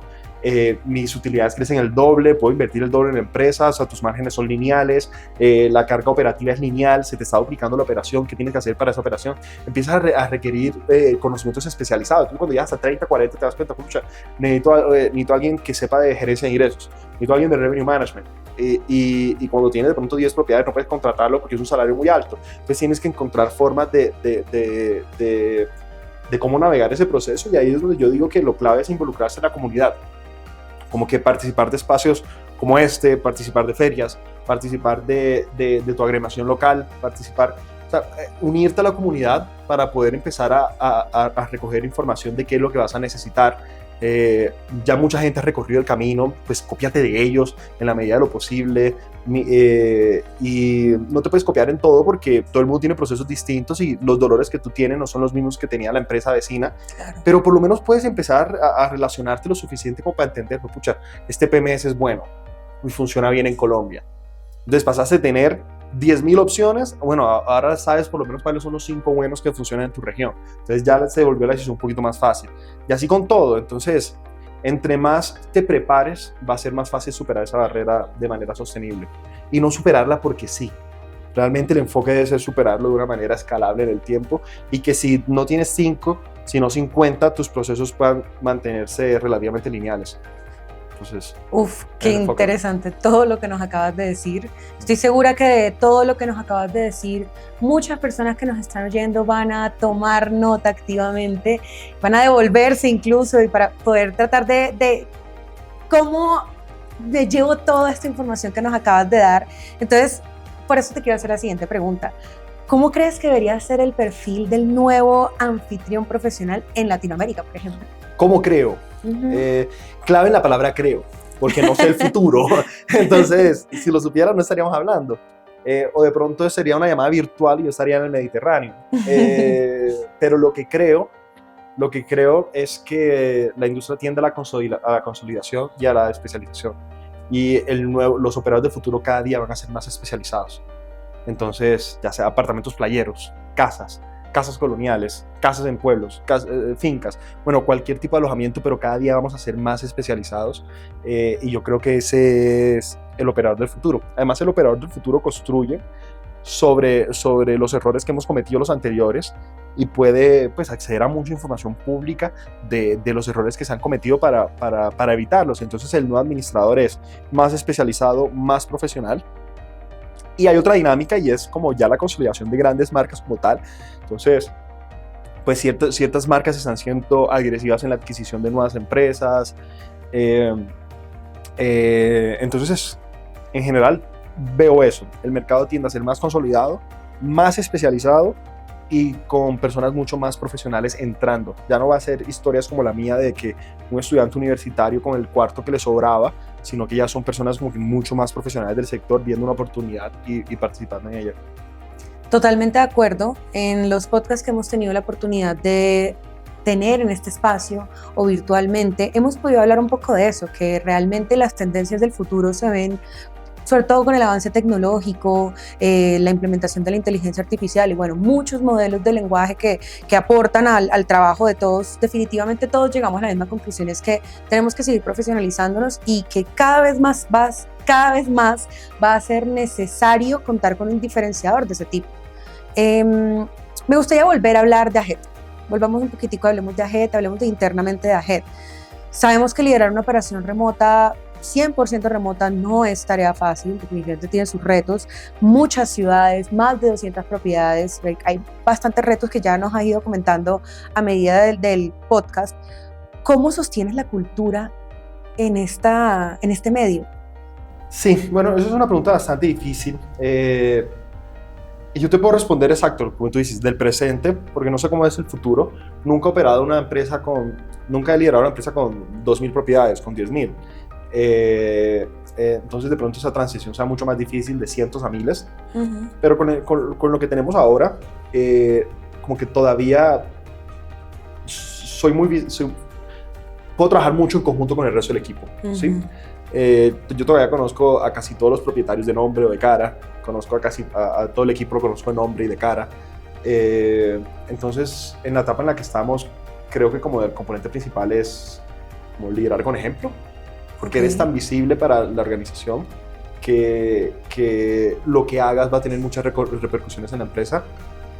Speaker 3: mis utilidades crecen el doble, puedo invertir el doble en empresas, tus márgenes son lineales, la carga operativa es lineal, se te está duplicando la operación, ¿qué tienes que hacer para esa operación? Empiezas a requerir conocimientos especializados. Tú cuando llegas a 30, 40 te das cuenta, necesito a alguien que sepa de gerencia de ingresos, necesito a alguien de revenue management. Y cuando tienes de pronto 10 propiedades no puedes contratarlo porque es un salario muy alto, entonces tienes que encontrar formas de cómo navegar ese proceso y ahí es donde yo digo que lo clave es involucrarse en la comunidad, como que participar de espacios como participar de ferias, participar de tu agremiación local, unirte a la comunidad para poder empezar a recoger información de qué es lo que vas a necesitar. Ya mucha gente ha recorrido el camino, pues cópiate de ellos en la medida de lo posible y no te puedes copiar en todo porque todo el mundo tiene procesos distintos y los dolores que tú tienes no son los mismos que tenía la empresa vecina, claro. Pero por lo menos puedes empezar a relacionarte lo suficiente como para entender, este PMS es bueno y funciona bien en Colombia. Entonces pasaste a tener 10.000 opciones, bueno, ahora sabes por lo menos cuáles son los 5 buenos que funcionan en tu región. Entonces ya se volvió la decisión un poquito más fácil. Y así con todo, entonces, entre más te prepares, va a ser más fácil superar esa barrera de manera sostenible. Y no superarla porque sí. Realmente el enfoque debe ser superarlo de una manera escalable en el tiempo y que si no tienes 5, sino 50, tus procesos puedan mantenerse relativamente lineales. Entonces,
Speaker 1: qué interesante todo lo que nos acabas de decir. Estoy segura que de todo lo que nos acabas de decir, muchas personas que nos están oyendo van a tomar nota activamente, van a devolverse incluso y para poder tratar de cómo me llevo toda esta información que nos acabas de dar. Entonces, por eso te quiero hacer la siguiente pregunta. ¿Cómo crees que debería ser el perfil del nuevo anfitrión profesional en Latinoamérica, por ejemplo?
Speaker 3: ¿Cómo creo? Clave en la palabra creo, porque no sé el futuro. Entonces, si lo supiera no estaríamos hablando. O de pronto sería una llamada virtual y yo estaría en el Mediterráneo. Pero lo que creo es que la industria tiende a la consolidación y a la especialización. Y los operadores del futuro cada día van a ser más especializados. Entonces, ya sea apartamentos playeros, casas coloniales, casas en pueblos, fincas, bueno, cualquier tipo de alojamiento, pero cada día vamos a ser más especializados y yo creo que ese es el operador del futuro. Además, el operador del futuro construye sobre los errores que hemos cometido los anteriores y puede acceder a mucha información pública de los errores que se han cometido para evitarlos. Entonces, el nuevo administrador es más especializado, más profesional. Y hay otra dinámica y es como ya la consolidación de grandes marcas como tal. Entonces, pues ciertas marcas están siendo agresivas en la adquisición de nuevas empresas. Entonces, en general, veo eso. El mercado tiende a ser más consolidado, más especializado y con personas mucho más profesionales entrando. Ya no va a ser historias como la mía de que un estudiante universitario con el cuarto que le sobraba, sino que ya son personas como que mucho más profesionales del sector viendo una oportunidad y participando en ella.
Speaker 1: Totalmente de acuerdo. En los podcasts que hemos tenido la oportunidad de tener en este espacio o virtualmente, hemos podido hablar un poco de eso, que realmente las tendencias del futuro se ven sobre todo con el avance tecnológico, la implementación de la inteligencia artificial y bueno, muchos modelos de lenguaje que aportan al trabajo de todos. Definitivamente todos llegamos a la misma conclusión, es que tenemos que seguir profesionalizándonos y que cada vez más va a ser necesario contar con un diferenciador de ese tipo. Me gustaría volver a hablar de AGET. Volvamos un poquitico, hablemos de AGET, hablemos de internamente de AGET. Sabemos que liderar una operación remota 100% remota no es tarea fácil, definitivamente tiene sus retos, muchas ciudades, más de 200 propiedades, hay bastantes retos que ya nos has ido comentando a medida del podcast. ¿Cómo sostienes la cultura en este medio?
Speaker 3: Sí, bueno, eso es una pregunta bastante difícil. Y yo te puedo responder exacto, como tú dices, del presente, porque no sé cómo es el futuro. Nunca he liderado una empresa con 2.000 propiedades, con 10.000. Entonces de pronto esa transición sea mucho más difícil de cientos a miles. Pero con lo que tenemos ahora, como que todavía puedo trabajar mucho en conjunto con el resto del equipo, ¿sí? Yo todavía conozco a casi todos los propietarios de nombre o de cara, conozco a todo el equipo, lo conozco de nombre y de cara. Entonces, en la etapa en la que estamos, creo que como el componente principal es como liderar con ejemplo, porque eres tan visible para la organización que lo que hagas va a tener muchas repercusiones en la empresa.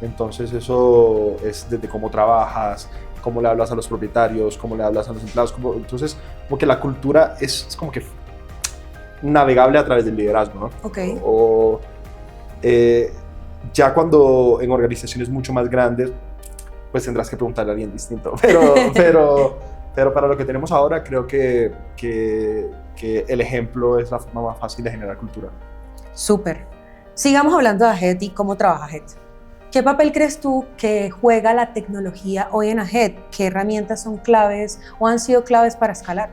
Speaker 3: Entonces eso es desde cómo trabajas, cómo le hablas a los propietarios, cómo le hablas a los empleados. Entonces, como que la cultura es como que navegable a través del liderazgo, ¿no?
Speaker 1: Okay.
Speaker 3: Ya cuando en organizaciones mucho más grandes, pues tendrás que preguntarle a alguien distinto. Pero para lo que tenemos ahora, creo que el ejemplo es la forma más fácil de generar cultura.
Speaker 1: Súper. Sigamos hablando de AHEAD y cómo trabaja AHEAD. ¿Qué papel crees tú que juega la tecnología hoy en AHEAD? ¿Qué herramientas son claves o han sido claves para escalar?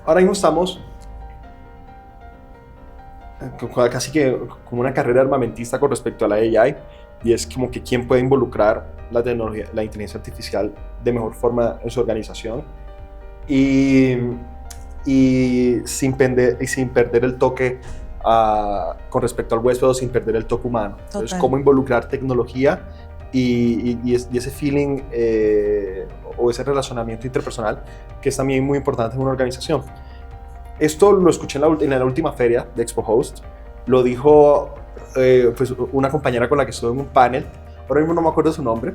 Speaker 3: Ahora mismo estamos casi que como una carrera armamentista con respecto a la AI, y es como que quién puede involucrar la tecnología, la inteligencia artificial de mejor forma en su organización y sin perder el toque con respecto al huésped, o sin perder el toque humano.
Speaker 1: Total.
Speaker 3: Entonces, cómo involucrar tecnología y ese feeling o ese relacionamiento interpersonal que es también muy importante en una organización. Esto lo escuché en la última feria de Expo Host. Lo dijo pues una compañera con la que estuve en un panel. Ahora mismo no me acuerdo su nombre,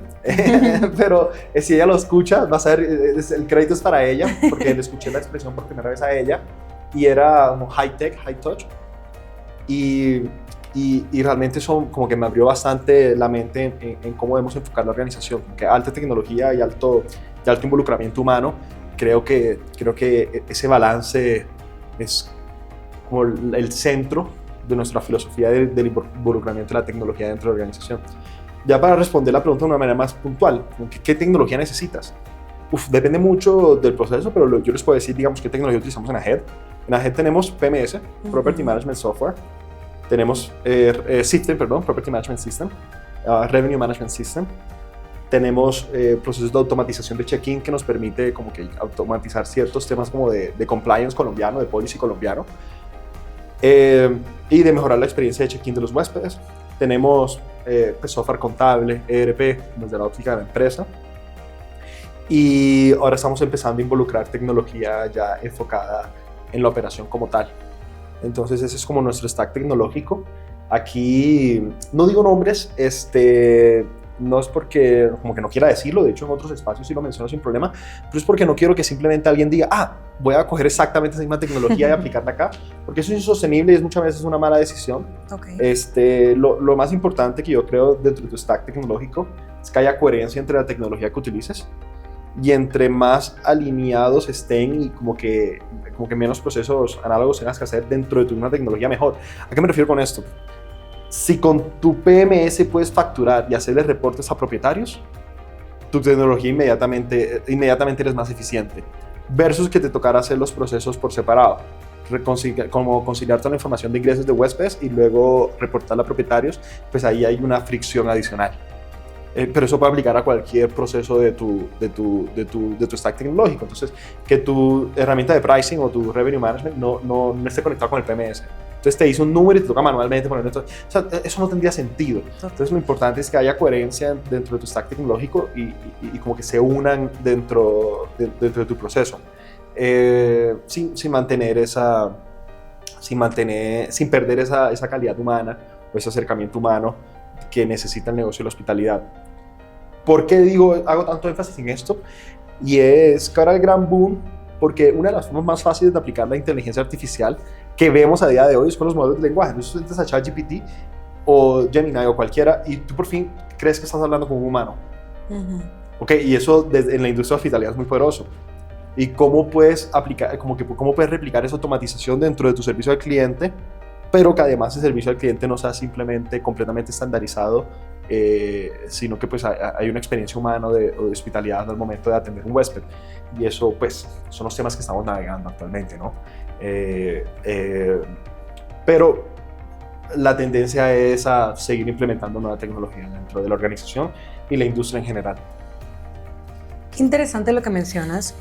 Speaker 3: pero si ella lo escucha, va a ser, el crédito es para ella, porque le escuché la expresión por primera vez a ella, y era como high tech, high touch, y realmente eso como que me abrió bastante la mente en cómo debemos enfocar la organización, que alta tecnología y alto involucramiento humano. Creo que ese balance es como el centro de nuestra filosofía del involucramiento de la tecnología dentro de la organización. Ya para responder la pregunta de una manera más puntual, ¿qué tecnología necesitas? Depende mucho del proceso, pero yo les puedo decir, digamos, qué tecnología utilizamos en AHEAD. En AHEAD tenemos PMS, Property Management Software, tenemos Property Management System, Revenue Management System, tenemos procesos de automatización de check-in que nos permite como que automatizar ciertos temas como de compliance colombiano, de policy colombiano, y de mejorar la experiencia de check-in de los huéspedes. Tenemos pues software contable, ERP, desde la óptica de la empresa. Y ahora estamos empezando a involucrar tecnología ya enfocada en la operación como tal. Entonces ese es como nuestro stack tecnológico. Aquí no digo nombres, no es porque como que no quiera decirlo, de hecho en otros espacios sí lo menciono sin problema, pero es porque no quiero que simplemente alguien diga, voy a coger exactamente esa misma tecnología y aplicarla acá, porque eso es insostenible y es muchas veces una mala decisión.
Speaker 1: Okay.
Speaker 3: Lo más importante que yo creo dentro de tu stack tecnológico es que haya coherencia entre la tecnología que utilices, y entre más alineados estén y como que menos procesos análogos tengas que hacer dentro de tu misma tecnología, mejor. ¿A qué me refiero con esto? Si con tu PMS puedes facturar y hacerle reportes a propietarios, tu tecnología inmediatamente eres más eficiente, versus que te tocara hacer los procesos por separado, como conciliar toda la información de ingresos de huéspedes y luego reportarla a propietarios, pues ahí hay una fricción adicional. Pero eso puede aplicar a cualquier proceso de tu stack tecnológico. Entonces, que tu herramienta de pricing o tu revenue management no esté conectado con el PMS. Entonces te dice un número y te toca manualmente ponerlo. O sea, eso no tendría sentido. Entonces lo importante es que haya coherencia dentro de tu stack tecnológico y como que se unan dentro de tu proceso. Sin perder esa calidad humana o ese acercamiento humano que necesita el negocio de la hospitalidad. ¿Por qué hago tanto énfasis en esto? Y es que ahora el gran boom, porque una de las formas más fáciles de aplicar la inteligencia artificial que vemos a día de hoy es con los modelos de lenguaje. Entonces, entras a ChatGPT o Gemini o cualquiera, y tú por fin crees que estás hablando con un humano. Ok, y eso en la industria de hospitalidad es muy poderoso. ¿Y cómo puedes aplicar, cómo puedes replicar esa automatización dentro de tu servicio al cliente, pero que además el servicio al cliente no sea simplemente completamente estandarizado, sino que pues hay una experiencia humana o de hospitalidad al momento de atender un huésped? Y eso pues son los temas que estamos navegando actualmente, ¿no? Pero la tendencia es a seguir implementando nueva tecnología dentro de la organización y la industria en general.
Speaker 1: Qué interesante lo que mencionas.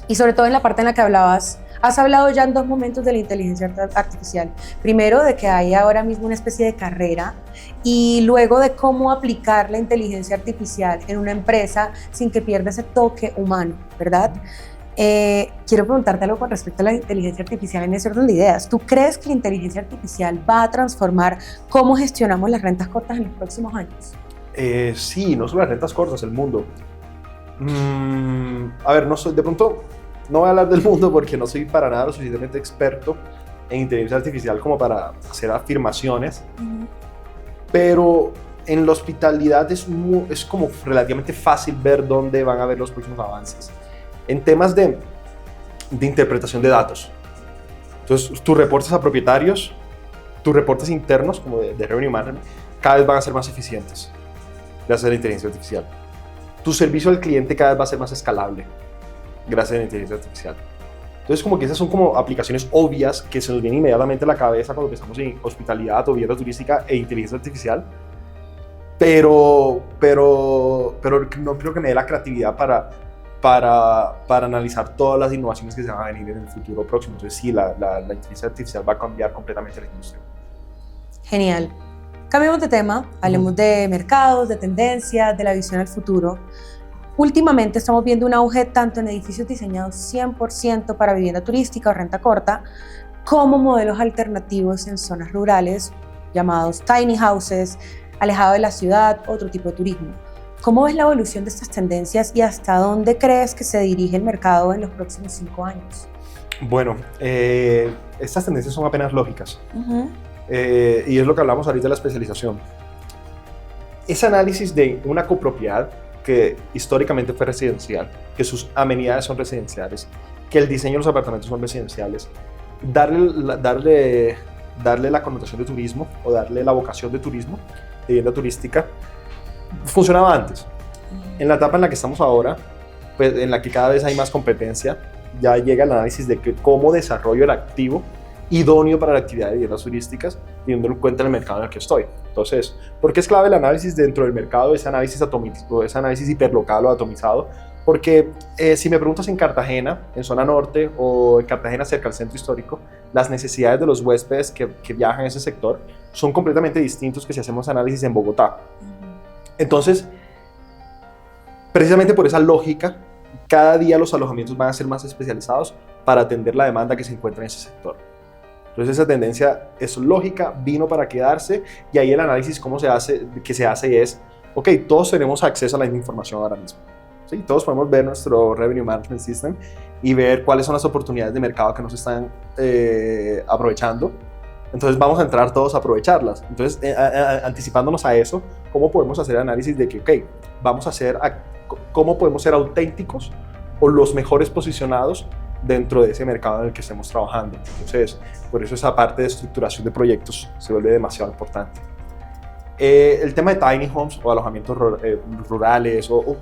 Speaker 1: Y sobre todo en la parte en la que has hablado ya en dos momentos de la inteligencia artificial. Primero, de que hay ahora mismo una especie de carrera, y luego de cómo aplicar la inteligencia artificial en una empresa sin que pierda ese toque humano, ¿verdad? Quiero preguntarte algo con respecto a la inteligencia artificial en ese orden de ideas. ¿Tú crees que la inteligencia artificial va a transformar cómo gestionamos las rentas cortas en los próximos años?
Speaker 3: Sí, no solo las rentas cortas, el mundo. A ver, de pronto no voy a hablar del mundo porque no soy para nada lo suficientemente experto en inteligencia artificial como para hacer afirmaciones, pero en la hospitalidad es como relativamente fácil ver dónde van a haber los próximos avances. En temas de interpretación de datos. Entonces, tus reportes a propietarios, tus reportes internos, como de Revenue Management, cada vez van a ser más eficientes gracias a la inteligencia artificial. Tu servicio al cliente cada vez va a ser más escalable gracias a la inteligencia artificial. Entonces, como que esas son como aplicaciones obvias que se nos vienen inmediatamente a la cabeza cuando pensamos en hospitalidad o vivienda turística e inteligencia artificial, pero no creo que me dé la creatividad para analizar todas las innovaciones que se van a venir en el futuro próximo. Entonces sí, la inteligencia artificial va a cambiar completamente la industria.
Speaker 1: Genial. Cambiemos de tema, hablemos de mercados, de tendencias, de la visión al futuro. Últimamente estamos viendo un auge tanto en edificios diseñados 100% para vivienda turística o renta corta, como modelos alternativos en zonas rurales, llamados tiny houses, alejados de la ciudad, otro tipo de turismo. ¿Cómo ves la evolución de estas tendencias y hasta dónde crees que se dirige el mercado en los próximos 5 años?
Speaker 3: Bueno, estas tendencias son apenas lógicas. Y es lo que hablamos ahorita de la especialización. Ese análisis de una copropiedad que históricamente fue residencial, que sus amenidades son residenciales, que el diseño de los apartamentos son residenciales, darle la connotación de turismo o darle la vocación de turismo, de vivienda turística, funcionaba antes. En la etapa en la que estamos ahora, pues, en la que cada vez hay más competencia, ya llega el análisis de cómo desarrollo el activo idóneo para la actividad de viviendas turísticas, teniendo en cuenta el mercado en el que estoy. Entonces, ¿por qué es clave el análisis dentro del mercado, ese análisis hiperlocal o atomizado? Porque si me preguntas en Cartagena, en zona norte, o en Cartagena cerca al centro histórico, las necesidades de los huéspedes que viajan a ese sector son completamente distintos que si hacemos análisis en Bogotá. Entonces, precisamente por esa lógica, cada día los alojamientos van a ser más especializados para atender la demanda que se encuentra en ese sector. Entonces esa tendencia es lógica, vino para quedarse, y ahí el análisis que se hace es, ok, todos tenemos acceso a la misma información ahora mismo. ¿Sí? Todos podemos ver nuestro Revenue Management System y ver cuáles son las oportunidades de mercado que nos están aprovechando. Entonces vamos a entrar todos a aprovecharlas. Entonces, anticipándonos a eso, ¿cómo podemos hacer análisis de que, ok, cómo podemos ser auténticos o los mejores posicionados dentro de ese mercado en el que estemos trabajando? Entonces, por eso esa parte de estructuración de proyectos se vuelve demasiado importante. El tema de tiny homes o alojamientos rurales, o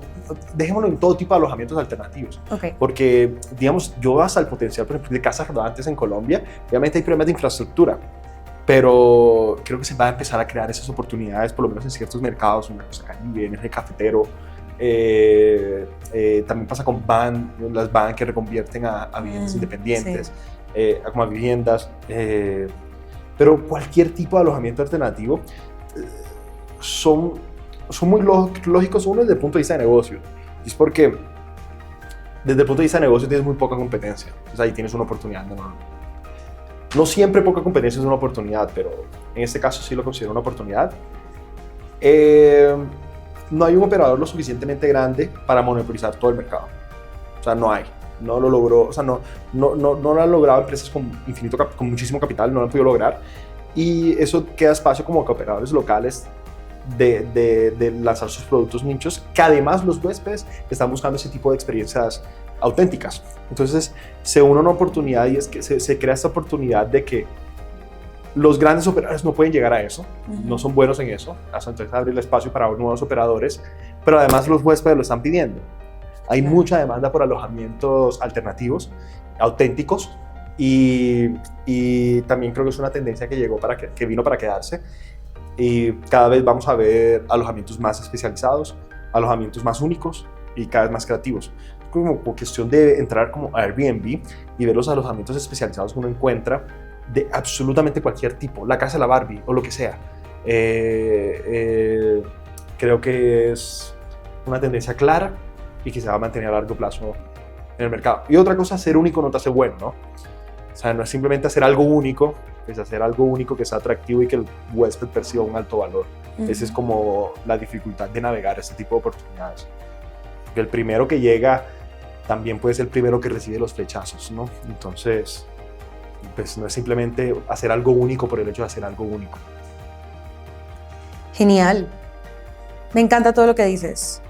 Speaker 3: dejémoslo en todo tipo de alojamientos alternativos.
Speaker 1: Okay.
Speaker 3: Porque, digamos, yo hasta el potencial, por ejemplo, de casas rodantes en Colombia, obviamente hay problemas de infraestructura, pero creo que se va a empezar a crear esas oportunidades, por lo menos en ciertos mercados, una cosa caribe, en el cafetero. También pasa con las van que reconvierten a viviendas independientes, sí. Como a viviendas, pero cualquier tipo de alojamiento alternativo son muy lógicos, uno desde el punto de vista de negocio, y es porque desde el punto de vista de negocio tienes muy poca competencia, entonces ahí tienes una oportunidad. No siempre poca competencia es una oportunidad, pero en este caso sí lo considero una oportunidad. No hay un operador lo suficientemente grande para monopolizar todo el mercado. O sea, no lo logró, o sea, no lo han logrado empresas con muchísimo capital, no lo han podido lograr. y eso queda espacio como que operadores locales de lanzar sus productos nichos, que además los huéspedes están buscando ese tipo de experiencias auténticas. Entonces se une una oportunidad y es que se crea esta oportunidad de que los grandes operadores no pueden llegar a eso, no son buenos en eso, entonces abre el espacio para nuevos operadores, pero además los huéspedes lo están pidiendo. Hay mucha demanda por alojamientos alternativos, auténticos, y también creo que es una tendencia que llegó que vino para quedarse, y cada vez vamos a ver alojamientos más especializados, alojamientos más únicos y cada vez más creativos. Como cuestión de entrar como a Airbnb y ver los alojamientos especializados que uno encuentra de absolutamente cualquier tipo, la casa de la Barbie o lo que sea. Creo que es una tendencia clara y que se va a mantener a largo plazo en el mercado. Y otra cosa, ser único no te hace bueno, ¿no? O sea, no es simplemente hacer algo único, es hacer algo único que sea atractivo y que el huésped perciba un alto valor. Esa es como la dificultad de navegar este tipo de oportunidades. Porque el primero que llega también puede ser el primero que recibe los flechazos, ¿no? Entonces, pues no es simplemente hacer algo único por el hecho de hacer algo único.
Speaker 1: Genial. Me encanta todo lo que dices.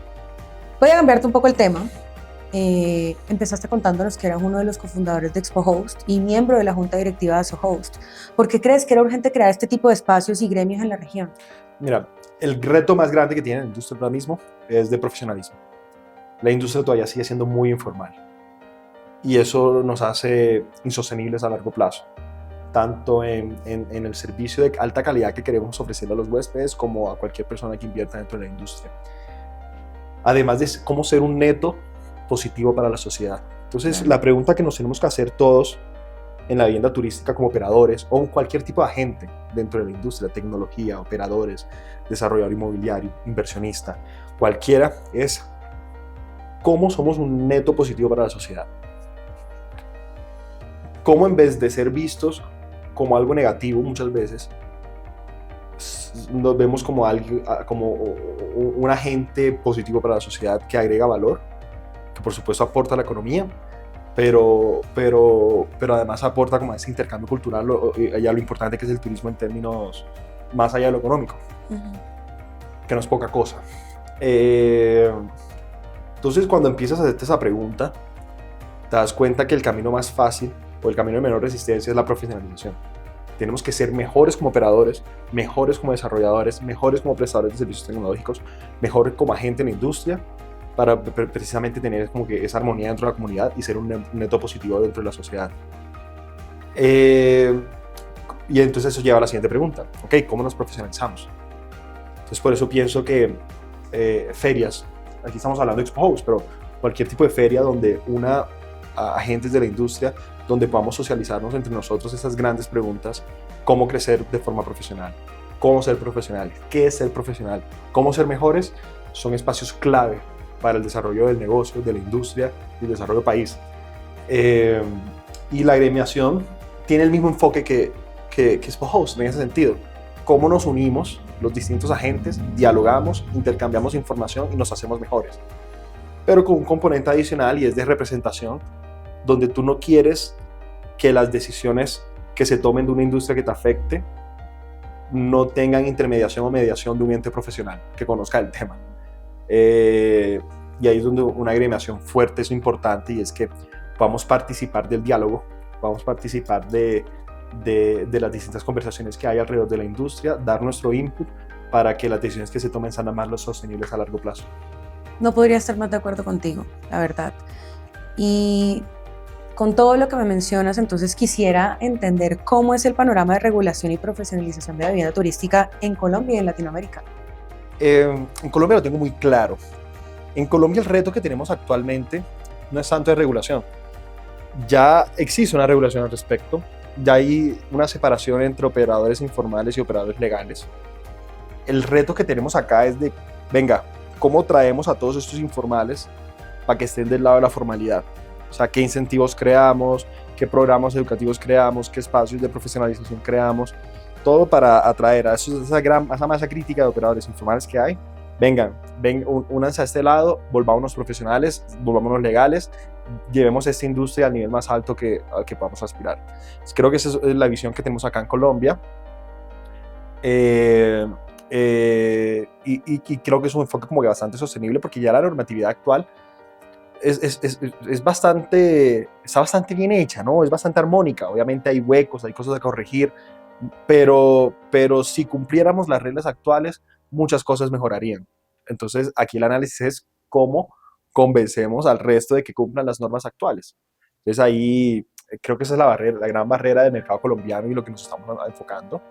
Speaker 1: Voy a cambiarte un poco el tema. Empezaste contándonos que eras uno de los cofundadores de Expo Host y miembro de la junta directiva de Host. ¿Por qué crees que era urgente crear este tipo de espacios y gremios en la región?
Speaker 3: Mira, el reto más grande que tiene la industria ahora mismo es de profesionalismo. La industria todavía sigue siendo muy informal y eso nos hace insostenibles a largo plazo, tanto en el servicio de alta calidad que queremos ofrecerle a los huéspedes como a cualquier persona que invierta dentro de la industria. Además de cómo ser un neto positivo para la sociedad. Entonces, la pregunta que nos tenemos que hacer todos en la vivienda turística como operadores o cualquier tipo de agente dentro de la industria, tecnología, operadores, desarrollador inmobiliario, inversionista, cualquiera, es cómo somos un neto positivo para la sociedad. Cómo en vez de ser vistos como algo negativo muchas veces, nos vemos como un agente positivo para la sociedad que agrega valor, que por supuesto aporta a la economía, pero además aporta como a ese intercambio cultural y a lo importante que es el turismo en términos más allá de lo económico, que no es poca cosa. Entonces, cuando empiezas a hacerte esa pregunta, te das cuenta que el camino más fácil o el camino de menor resistencia es la profesionalización. Tenemos que ser mejores como operadores, mejores como desarrolladores, mejores como prestadores de servicios tecnológicos, mejores como agente en la industria, para precisamente tener como que esa armonía dentro de la comunidad y ser un neto positivo dentro de la sociedad. Y entonces eso lleva a la siguiente pregunta. Ok, ¿cómo nos profesionalizamos? Entonces por eso pienso que ferias, aquí estamos hablando de Expo Host, pero cualquier tipo de feria donde una agentes de la industria, donde podamos socializarnos entre nosotros esas grandes preguntas: cómo crecer de forma profesional, cómo ser profesional, qué es ser profesional, cómo ser mejores, son espacios clave para el desarrollo del negocio, de la industria y el desarrollo del país. Y la agremiación tiene el mismo enfoque que Expo Host en ese sentido. Cómo nos unimos los distintos agentes, dialogamos, intercambiamos información y nos hacemos mejores. Pero con un componente adicional, y es de representación, donde tú no quieres que las decisiones que se tomen de una industria que te afecte no tengan intermediación o mediación de un ente profesional que conozca el tema. Y ahí es donde una agremiación fuerte es importante, y es que podamos participar del diálogo, podamos participar de las distintas conversaciones que hay alrededor de la industria, dar nuestro input para que las decisiones que se tomen sean más sostenibles a largo plazo.
Speaker 1: No podría estar más de acuerdo contigo, la verdad. Y con todo lo que me mencionas, entonces quisiera entender cómo es el panorama de regulación y profesionalización de la vivienda turística en Colombia y en Latinoamérica.
Speaker 3: En Colombia lo tengo muy claro. En Colombia el reto que tenemos actualmente no es tanto de regulación. Ya existe una regulación al respecto, ya hay una separación entre operadores informales y operadores legales. El reto que tenemos acá es de, venga, ¿cómo traemos a todos estos informales para que estén del lado de la formalidad? O sea, ¿qué incentivos creamos? ¿Qué programas educativos creamos? ¿Qué espacios de profesionalización creamos? Todo para atraer a esa masa crítica de operadores informales que hay. Vengan, únanse a este lado, volvámonos profesionales, volvámonos legales, llevemos esta industria al nivel más alto al que podamos aspirar. Creo que esa es la visión que tenemos acá en Colombia. Y creo que es un enfoque como que bastante sostenible, porque ya la normatividad actual está bastante bien hecha, ¿no? Es bastante armónica. Obviamente hay huecos, hay cosas a corregir, pero si cumpliéramos las reglas actuales, muchas cosas mejorarían. Entonces, aquí el análisis es cómo convencemos al resto de que cumplan las normas actuales. Entonces, ahí creo que esa es la barrera, la gran barrera del mercado colombiano y lo que nos estamos enfocando.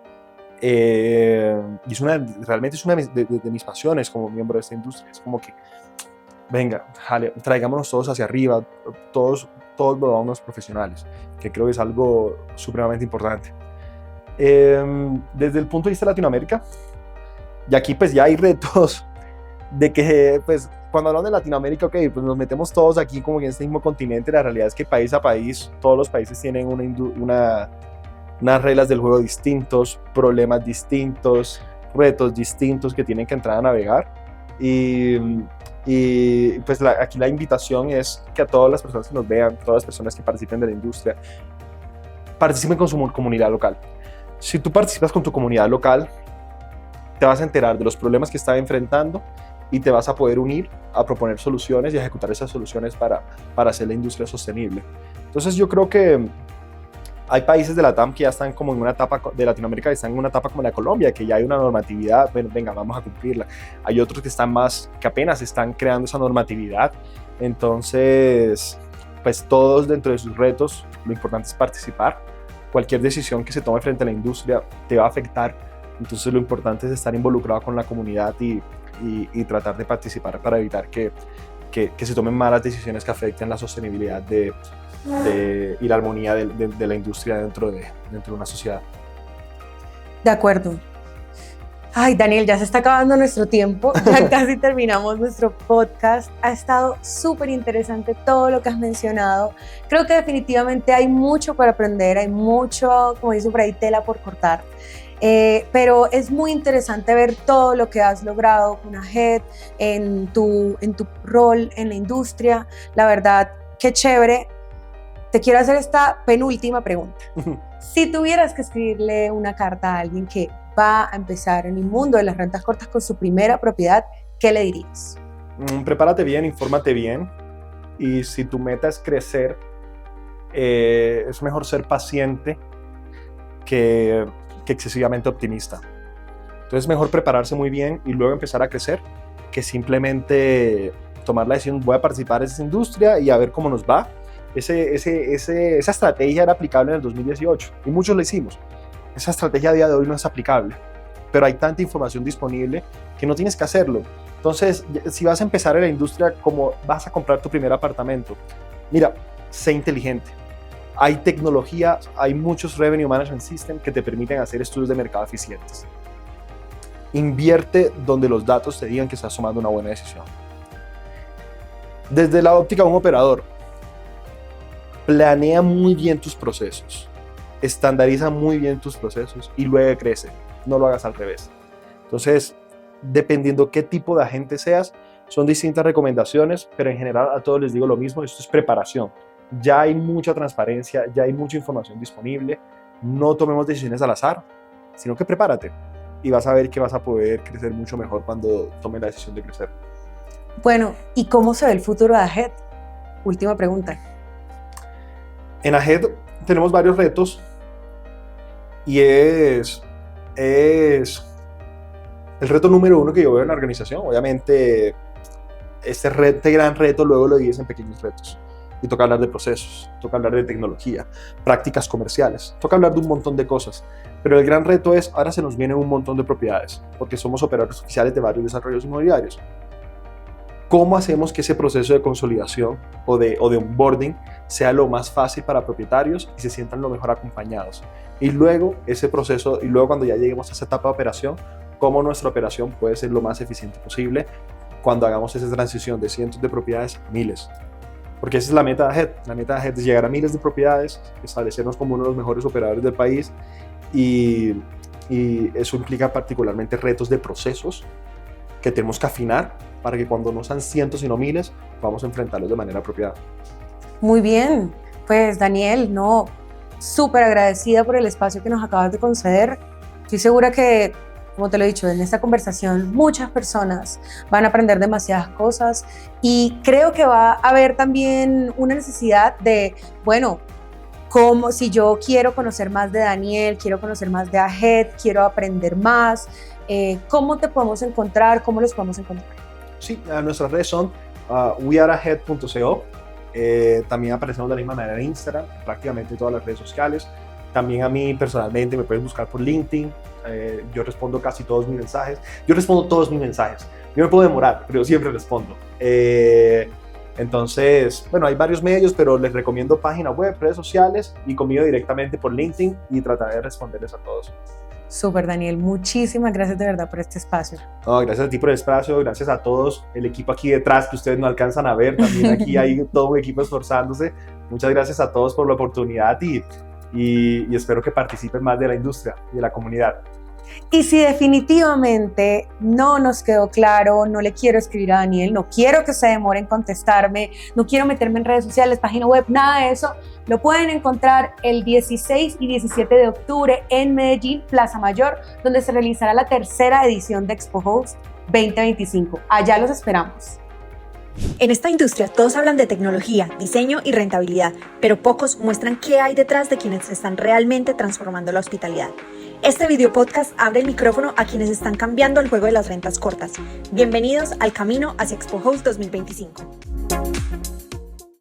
Speaker 3: Y realmente es una de mis pasiones como miembro de esta industria. Es como que, venga, jale, traigámonos todos hacia arriba, todos volvámonos profesionales, que creo que es algo supremamente importante. Desde el punto de vista de Latinoamérica, y aquí pues ya hay retos de que pues cuando hablamos de Latinoamérica, ok, pues nos metemos todos aquí como en este mismo continente. La realidad es que país a país, todos los países tienen unas reglas del juego distintos, problemas distintos, retos distintos que tienen que entrar a navegar. Y pues aquí la invitación es que a todas las personas que nos vean, todas las personas que participen de la industria, participen con su comunidad local. Si tú participas con tu comunidad local, te vas a enterar de los problemas que está enfrentando y te vas a poder unir a proponer soluciones y a ejecutar esas soluciones para hacer la industria sostenible. Entonces yo creo que hay países de la TAM que ya están como en una etapa, de Latinoamérica que están en una etapa como la Colombia, que ya hay una normatividad, bueno, venga, vamos a cumplirla. Hay otros que apenas están creando esa normatividad. Entonces, pues todos dentro de sus retos, lo importante es participar. Cualquier decisión que se tome frente a la industria te va a afectar. Entonces lo importante es estar involucrado con la comunidad y tratar de participar para evitar que se tomen malas decisiones que afecten la sostenibilidad y la armonía de la industria dentro de una sociedad.
Speaker 1: De acuerdo. Ay, Daniel, ya se está acabando nuestro tiempo, ya casi terminamos nuestro podcast. Ha estado súper interesante todo lo que has mencionado. Creo que definitivamente hay mucho para aprender, hay mucho, como dicen por ahí, tela por cortar. Pero es muy interesante ver todo lo que has logrado con AHEAD en tu rol en la industria. La verdad, qué chévere. Te quiero hacer esta penúltima pregunta. Si tuvieras que escribirle una carta a alguien que va a empezar en el mundo de las rentas cortas con su primera propiedad, ¿qué le dirías?
Speaker 3: Prepárate bien, infórmate bien, y si tu meta es crecer, es mejor ser paciente que excesivamente optimista. Entonces es mejor prepararse muy bien y luego empezar a crecer, que simplemente tomar la decisión, voy a participar en esa industria y a ver cómo nos va. Esa estrategia era aplicable en el 2018 y muchos lo hicimos. Esa estrategia a día de hoy no es aplicable, pero hay tanta información disponible que no tienes que hacerlo. Entonces, si vas a empezar en la industria, como vas a comprar tu primer apartamento, mira, sé inteligente. Hay tecnología, hay muchos revenue management systems que te permiten hacer estudios de mercado eficientes. Invierte donde los datos te digan que estás tomando una buena decisión. Desde la óptica de un operador, planea muy bien tus procesos, estandariza muy bien tus procesos y luego crece. No lo hagas al revés. Entonces, dependiendo qué tipo de agente seas, son distintas recomendaciones, pero en general a todos les digo lo mismo, esto es preparación. Ya hay mucha transparencia, ya hay mucha información disponible. No tomemos decisiones al azar, sino que prepárate y vas a ver que vas a poder crecer mucho mejor cuando tomes la decisión de crecer.
Speaker 1: Bueno, ¿y cómo se ve el futuro de AHEAD? Última pregunta.
Speaker 3: En AHEAD tenemos varios retos y es el reto número uno que yo veo en la organización. Obviamente, este gran reto luego lo divides en pequeños retos. Y toca hablar de procesos, toca hablar de tecnología, prácticas comerciales, toca hablar de un montón de cosas. Pero el gran reto es, ahora se nos vienen un montón de propiedades, porque somos operadores oficiales de varios desarrollos inmobiliarios. ¿Cómo hacemos que ese proceso de consolidación o de onboarding sea lo más fácil para propietarios y se sientan lo mejor acompañados? Y luego ese proceso, y luego cuando ya lleguemos a esa etapa de operación, cómo nuestra operación puede ser lo más eficiente posible cuando hagamos esa transición de cientos de propiedades a miles. Porque esa es la meta de AHEAD. La meta de AHEAD es llegar a miles de propiedades, establecernos como uno de los mejores operadores del país y eso implica particularmente retos de procesos que tenemos que afinar para que cuando no sean cientos sino miles, vamos a enfrentarlos de manera apropiada.
Speaker 1: Muy bien, pues Daniel, súper agradecida por el espacio que nos acabas de conceder. Estoy segura que, como te lo he dicho, en esta conversación muchas personas van a aprender demasiadas cosas y creo que va a haber también una necesidad de, bueno, como si yo quiero conocer más de Daniel, quiero conocer más de Ahead, quiero aprender más, ¿cómo te podemos encontrar? ¿Cómo los podemos encontrar?
Speaker 3: Sí, nuestras redes son weareahead.co. También aparecemos de la misma manera en Instagram, prácticamente todas las redes sociales. También a mí personalmente me puedes buscar por LinkedIn. Yo respondo casi todos mis mensajes. Yo respondo todos mis mensajes. Yo me puedo demorar, pero yo siempre respondo. Entonces, bueno, hay varios medios, pero les recomiendo página web, redes sociales y conmigo directamente por LinkedIn y trataré de responderles a todos.
Speaker 1: Súper, Daniel. Muchísimas gracias de verdad por este espacio.
Speaker 3: No, gracias a ti por el espacio, gracias a todos, el equipo aquí detrás que ustedes no alcanzan a ver, también aquí hay todo un equipo esforzándose. Muchas gracias a todos por la oportunidad y espero que participen más de la industria y de la comunidad.
Speaker 1: Y si definitivamente no nos quedó claro, no le quiero escribir a Daniel, no quiero que se demore en contestarme, no quiero meterme en redes sociales, página web, nada de eso, lo pueden encontrar el 16 y 17 de octubre en Medellín, Plaza Mayor, donde se realizará la tercera edición de Expo Host 2025. Allá los esperamos.
Speaker 2: En esta industria todos hablan de tecnología, diseño y rentabilidad, pero pocos muestran qué hay detrás de quienes están realmente transformando la hospitalidad. Este video podcast abre el micrófono a quienes están cambiando el juego de las rentas cortas. Bienvenidos al camino hacia Expo Host 2025.